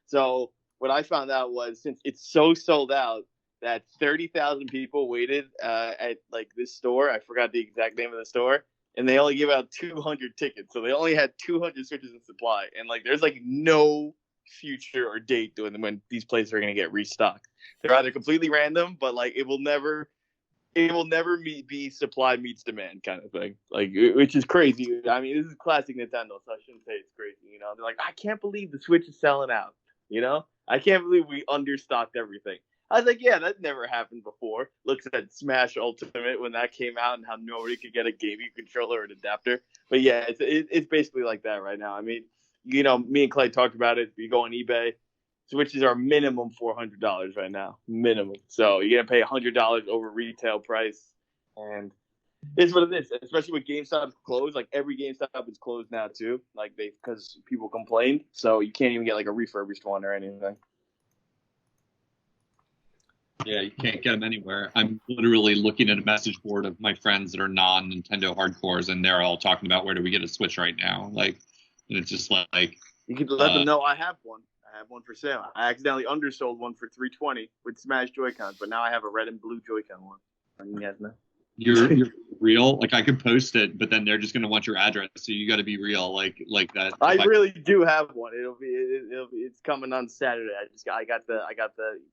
So what I found out was, since it's so sold out that 30,000 people waited at like this store, I forgot the exact name of the store, and they only give out 200 tickets. So they only had 200 Switches in supply. And like, there's like no future or date when these places are going to get restocked. They're either completely random, but like it will never be supply meets demand kind of thing. Like, which is crazy. I mean, this is classic Nintendo, so I shouldn't say it's crazy. They're like, I can't believe the Switch is selling out. I can't believe we understocked everything. I was like, yeah, that never happened before. Looks at Smash Ultimate when that came out and how nobody could get a gaming controller or an adapter. But yeah, it's basically like that right now. I mean, me and Clay talked about it. If you go on eBay, Switches are minimum $400 right now, minimum. So you're gonna pay $100 over retail price, and it's what it is. Especially with GameStop closed, like every GameStop is closed now too, like because people complained. So you can't even get like a refurbished one or anything. Yeah, you can't get them anywhere. I'm literally looking at a message board of my friends that are non-Nintendo hardcores, and they're all talking about where do we get a Switch right now. Like, and it's just like, you can let them know I have one. I have one for sale. I accidentally undersold one for $320 with Smash Joy-Cons, but now I have a red and blue Joy-Con one. You guys know. real. Like I could post it, but then they're just gonna want your address, so you got to be real, like that. I really do have one. It's coming on Saturday. I got the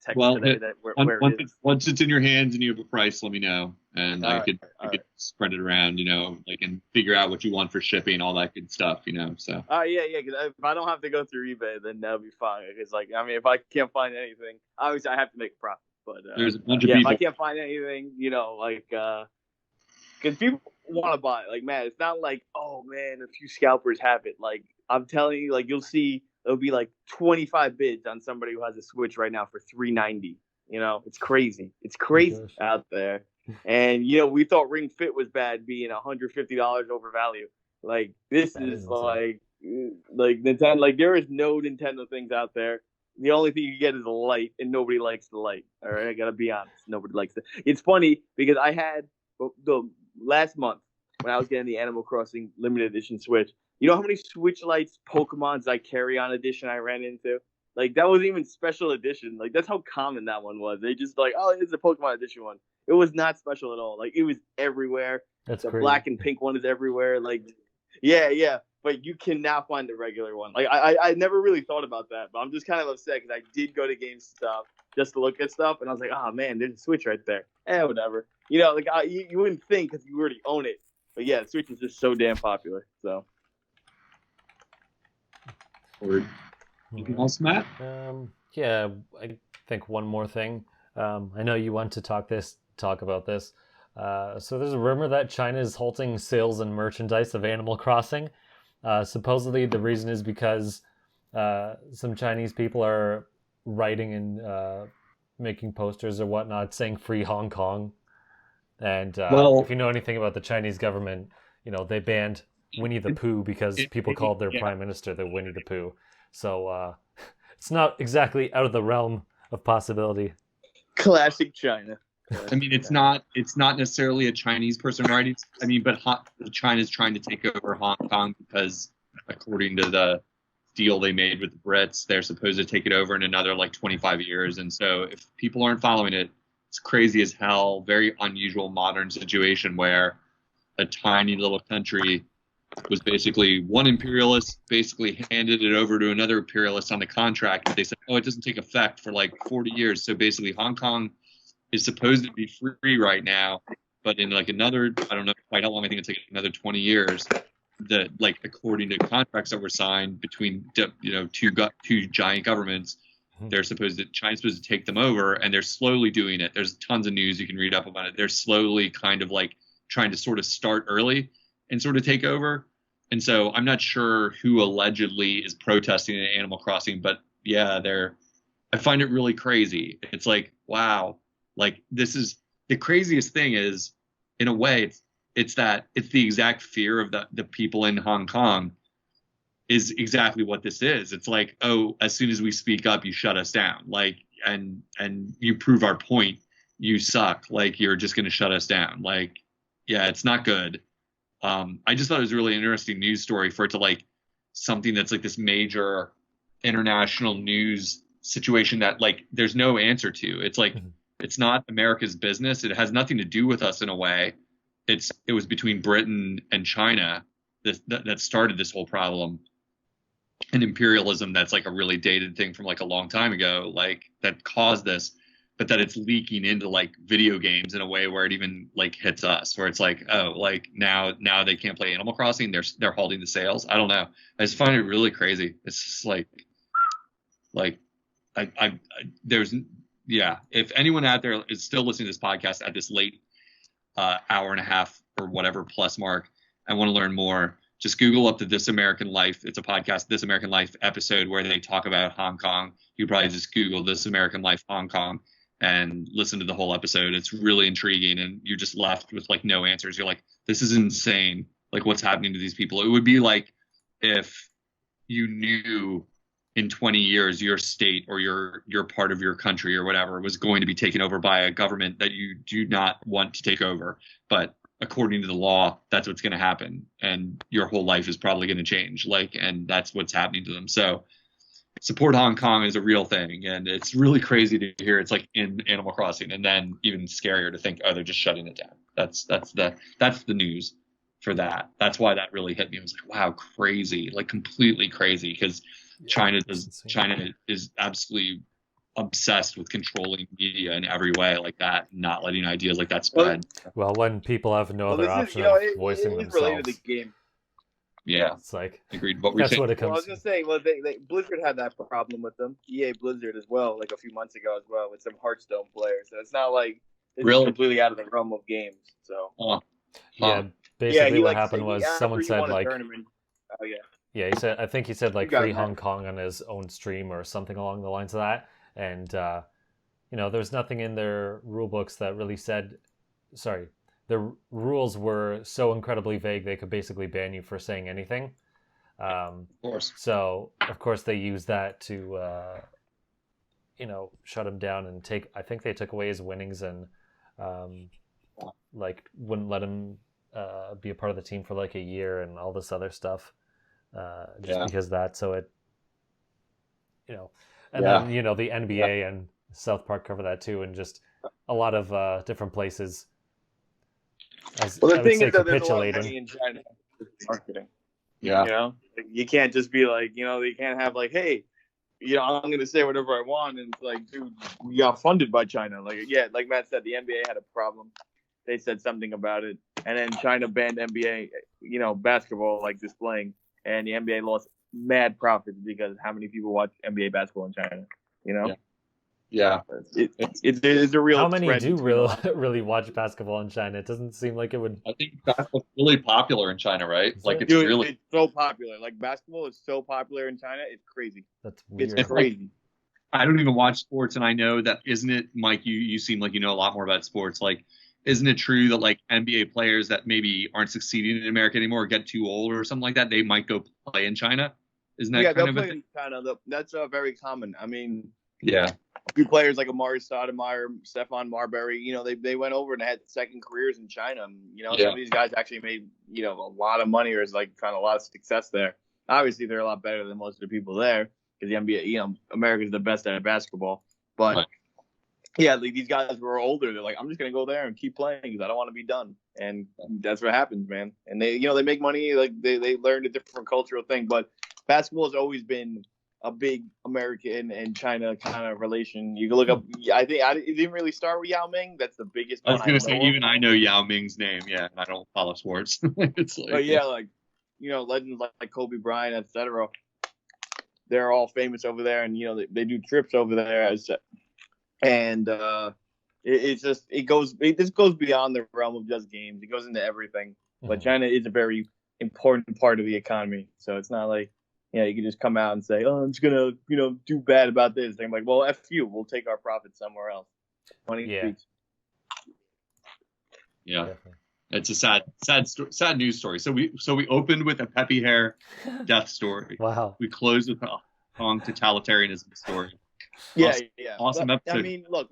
text today that where it is. Once it's in your hands and you have a price, let me know, and I could spread it around, like and figure out what you want for shipping, all that good stuff, So. Yeah. Because if I don't have to go through eBay, then that'll be fine. Because if I can't find anything, obviously I have to make a profit. But there's a bunch of people. If I can't find anything, because people want to buy it. Like, man, it's not like, oh man, a few scalpers have it. Like, I'm telling you, like, you'll see there'll be like 25 bids on somebody who has a Switch right now for $390. It's crazy. It's crazy out there. And we thought Ring Fit was bad, being $150 over value. Like, this is like Nintendo. Like, there is no Nintendo things out there. The only thing you get is a light, and nobody likes the light. All right, I gotta be honest. Nobody likes it. It's funny because I had the last month when I was getting the Animal Crossing limited edition Switch. You know how many Switch Lights Pokemon's I carry on edition I ran into? Like, that wasn't even special edition. Like, that's how common that one was. They just like, oh, it's a Pokemon edition one. It was not special at all. Like, it was everywhere. That's the crazy. Black and pink one is everywhere. Like, yeah. But you cannot find the regular one. Like, I never really thought about that, but I'm just kind of upset because I did go to GameStop just to look at stuff, and I was like, oh man, there's a Switch right there. Whatever. You wouldn't think because you already own it. But yeah, the Switch is just so damn popular. So. Anything else, Matt? Yeah, I think one more thing. I know you want to talk about this. So there's a rumor that China is halting sales and merchandise of Animal Crossing. Supposedly the reason is because some Chinese people are writing and making posters or whatnot saying "Free Hong Kong." And if you know anything about the Chinese government, they banned Winnie the Pooh because people called their prime minister the Winnie the Pooh. So it's not exactly out of the realm of possibility. Classic China. I mean, it's not necessarily a Chinese person writing. I mean, but China's trying to take over Hong Kong because, according to the deal they made with the Brits, they're supposed to take it over in another 25 years. And so, if people aren't following it, it's crazy as hell. Very unusual modern situation where a tiny little country was basically one imperialist basically handed it over to another imperialist on the contract. But they said, oh, it doesn't take effect for 40 years. So basically, Hong Kong is supposed to be free right now, but in another, I don't know quite how long, I think it's another 20 years, that according to contracts that were signed between two giant governments, China's supposed to take them over, and they're slowly doing it. There's tons of news you can read up about it. They're slowly kind of trying to sort of start early and sort of take over. And so I'm not sure who allegedly is protesting in Animal Crossing, but yeah, I find it really crazy. It's wow. This is the craziest thing is, in a way, it's the exact fear of the people in Hong Kong is exactly what this is. It's oh, as soon as we speak up, you shut us down. And you prove our point, you suck. You're just going to shut us down. Yeah, it's not good. I just thought it was a really interesting news story for it to something that's this major international news situation that there's no answer to. It's It's not America's business. It has nothing to do with us in a way. It was between Britain and China that started this whole problem. And imperialism, that's a really dated thing from a long time ago, that caused this, but that it's leaking into video games in a way where it even hits us, where it's now they can't play Animal Crossing. They're halting the sales. I don't know. I just find it really crazy. It's just there's. Yeah, if anyone out there is still listening to this podcast at this late hour and a half or whatever plus mark, and want to learn more, just Google up the This American Life. It's a podcast, This American Life episode where they talk about Hong Kong. You probably just Google This American Life Hong Kong and listen to the whole episode. It's really intriguing, and you're just left with no answers. You're this is insane. What's happening to these people? It would be if you knew in 20 years your state or your part of your country or whatever was going to be taken over by a government that you do not want to take over, but according to the law that's what's going to happen, and your whole life is probably going to change, and that's what's happening to them. So support Hong Kong is a real thing, and it's really crazy to hear it's in Animal Crossing, and then even scarier to think, oh, they're just shutting it down. That's the news for that. That's why that really hit me. I was like, wow, crazy, like completely crazy, because China is absolutely obsessed with controlling media in every way like that, not letting ideas like that spread. Well, when people have no other this is, option you know, of it voicing is related to themselves, the game. Yeah, it's like agreed. What were you that's saying? what it Well, I comes. was gonna say, well, Blizzard had that problem with them. EA Blizzard as well, like a few months ago as well, with some Hearthstone players. So it's not like it's Really? completely out of the realm of games. So Yeah, yeah, basically he what like happened was after someone he said won a like, tournament. Oh yeah, yeah, I think he said like got free it, Hong man. Kong on his own stream or something along the lines of that, and there's nothing in their rule books that really said, sorry, the rules were so incredibly vague they could basically ban you for saying anything. Of course. So of course they used that to shut him down and I think they took away his winnings and like wouldn't let him be a part of the team for like a year and all this other stuff just because of that. So it and then the NBA and South Park cover that too, and just a lot of different places. Well, the I would thing say is that there's a lot of capitulating. money in China with marketing. Yeah. You know, you can't just be like, you can't have like, hey, I'm gonna say whatever I want, and it's like, dude, we got funded by China. Like, yeah, like Matt said, the NBA had a problem. They said something about it, and then China banned NBA, basketball like displaying, and the NBA lost mad profits because how many people watch NBA basketball in China? Yeah. It's a real. How many trend do between really watch basketball in China? It doesn't seem like it would. I think basketball's really popular in China, right? Is Like it? it's Dude, really it's so popular. Like basketball is so popular in China. It's crazy. That's weird. It's crazy. I don't even watch sports, and I know that isn't it, Mike? You seem like you know a lot more about sports. Like, isn't it true that like NBA players that maybe aren't succeeding in America anymore, or get too old or something like that, they might go play in China? Isn't that Yeah, kind they'll of a play thing? in China. That's very common. I mean, Yeah. a few players like Amari Stoudemire, Stephon Marbury, they went over and had second careers in China. Some of these guys actually made, a lot of money or is like kind of a lot of success there. Obviously, they're a lot better than most of the people there because the NBA, America's the best at basketball. But Right. yeah, like these guys were older. They're like, I'm just gonna go there and keep playing because I don't want to be done. And that's what happens, man. And they make money. Like they learned a different cultural thing. But basketball has always been a big American and China kind of relation. You can look up. I think it didn't really start with Yao Ming. That's the biggest I was one gonna I say know even of. I know Yao Ming's name. Yeah, and I don't follow sports. It's like, But yeah, like legends like Kobe Bryant, etc. They're all famous over there, and they do trips over there and this goes beyond the realm of just games. It goes into everything. But China is a very important part of the economy, so it's not like you can just come out and say, oh, I'm just gonna do bad about this. And I'm like, well, F you, we'll take our profits somewhere else. Money speaks. Yeah. Definitely. It's a sad news story. So we opened with a peppy hair death story. Wow. We closed with a Hong totalitarianism story. Yeah, Awesome. yeah. Awesome episode. I mean, look,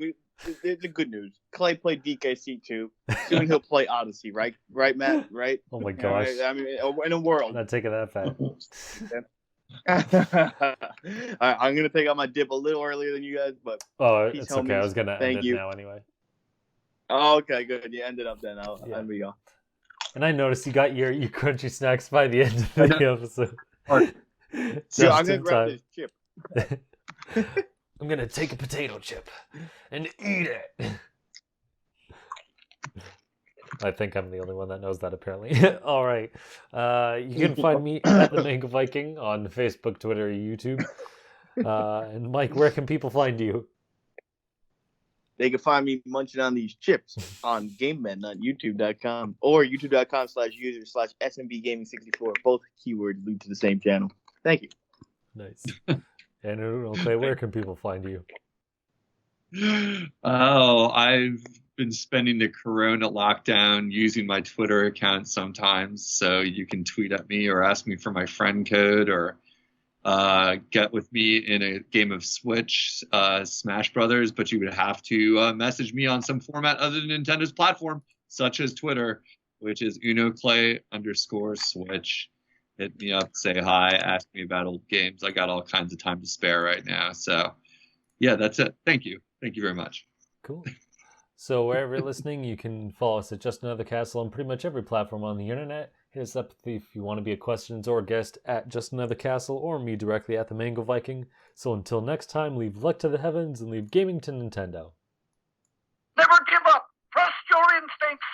it's the good news. Clay played DKC too. Soon he'll play Odyssey, right? Right, Matt? Right? Oh my gosh. I mean, in a world. I'm not taking that fat. I'm gonna take out my dip a little earlier than you guys, but Oh, peace, it's okay. I homies. was gonna Thank end you. it now anyway. Oh, okay, good. You ended up then. Yeah. There we go. And I noticed you got your crunchy snacks by the end of the episode. So I'm Just gonna in grab time. this chip. I'm gonna take a potato chip and eat it. I think I'm the only one that knows that, apparently. All right. You can find me at the Mango Viking on Facebook, Twitter, YouTube. And Mike, where can people find you? They can find me munching on these chips on GameMen on YouTube.com or YouTube.com/user/SMBGaming64. Both keywords lead to the same channel. Thank you. Nice. And Unoclay, where can people find you? Oh, I've been spending the Corona lockdown using my Twitter account sometimes, so you can tweet at me or ask me for my friend code or get with me in a game of Switch, Smash Brothers, but you would have to message me on some format other than Nintendo's platform, such as Twitter, which is Unoclay_Switch. Hit me up, say hi, ask me about old games. I got all kinds of time to spare right now. So, yeah, that's it. Thank you. Thank you very much. Cool. So wherever you're listening, you can follow us at Just Another Castle on pretty much every platform on the internet. Hit us up if you want to be a questions or a guest at Just Another Castle, or me directly at the Mango Viking. So until next time, leave luck to the heavens and leave gaming to Nintendo. Never give up. Trust your instincts.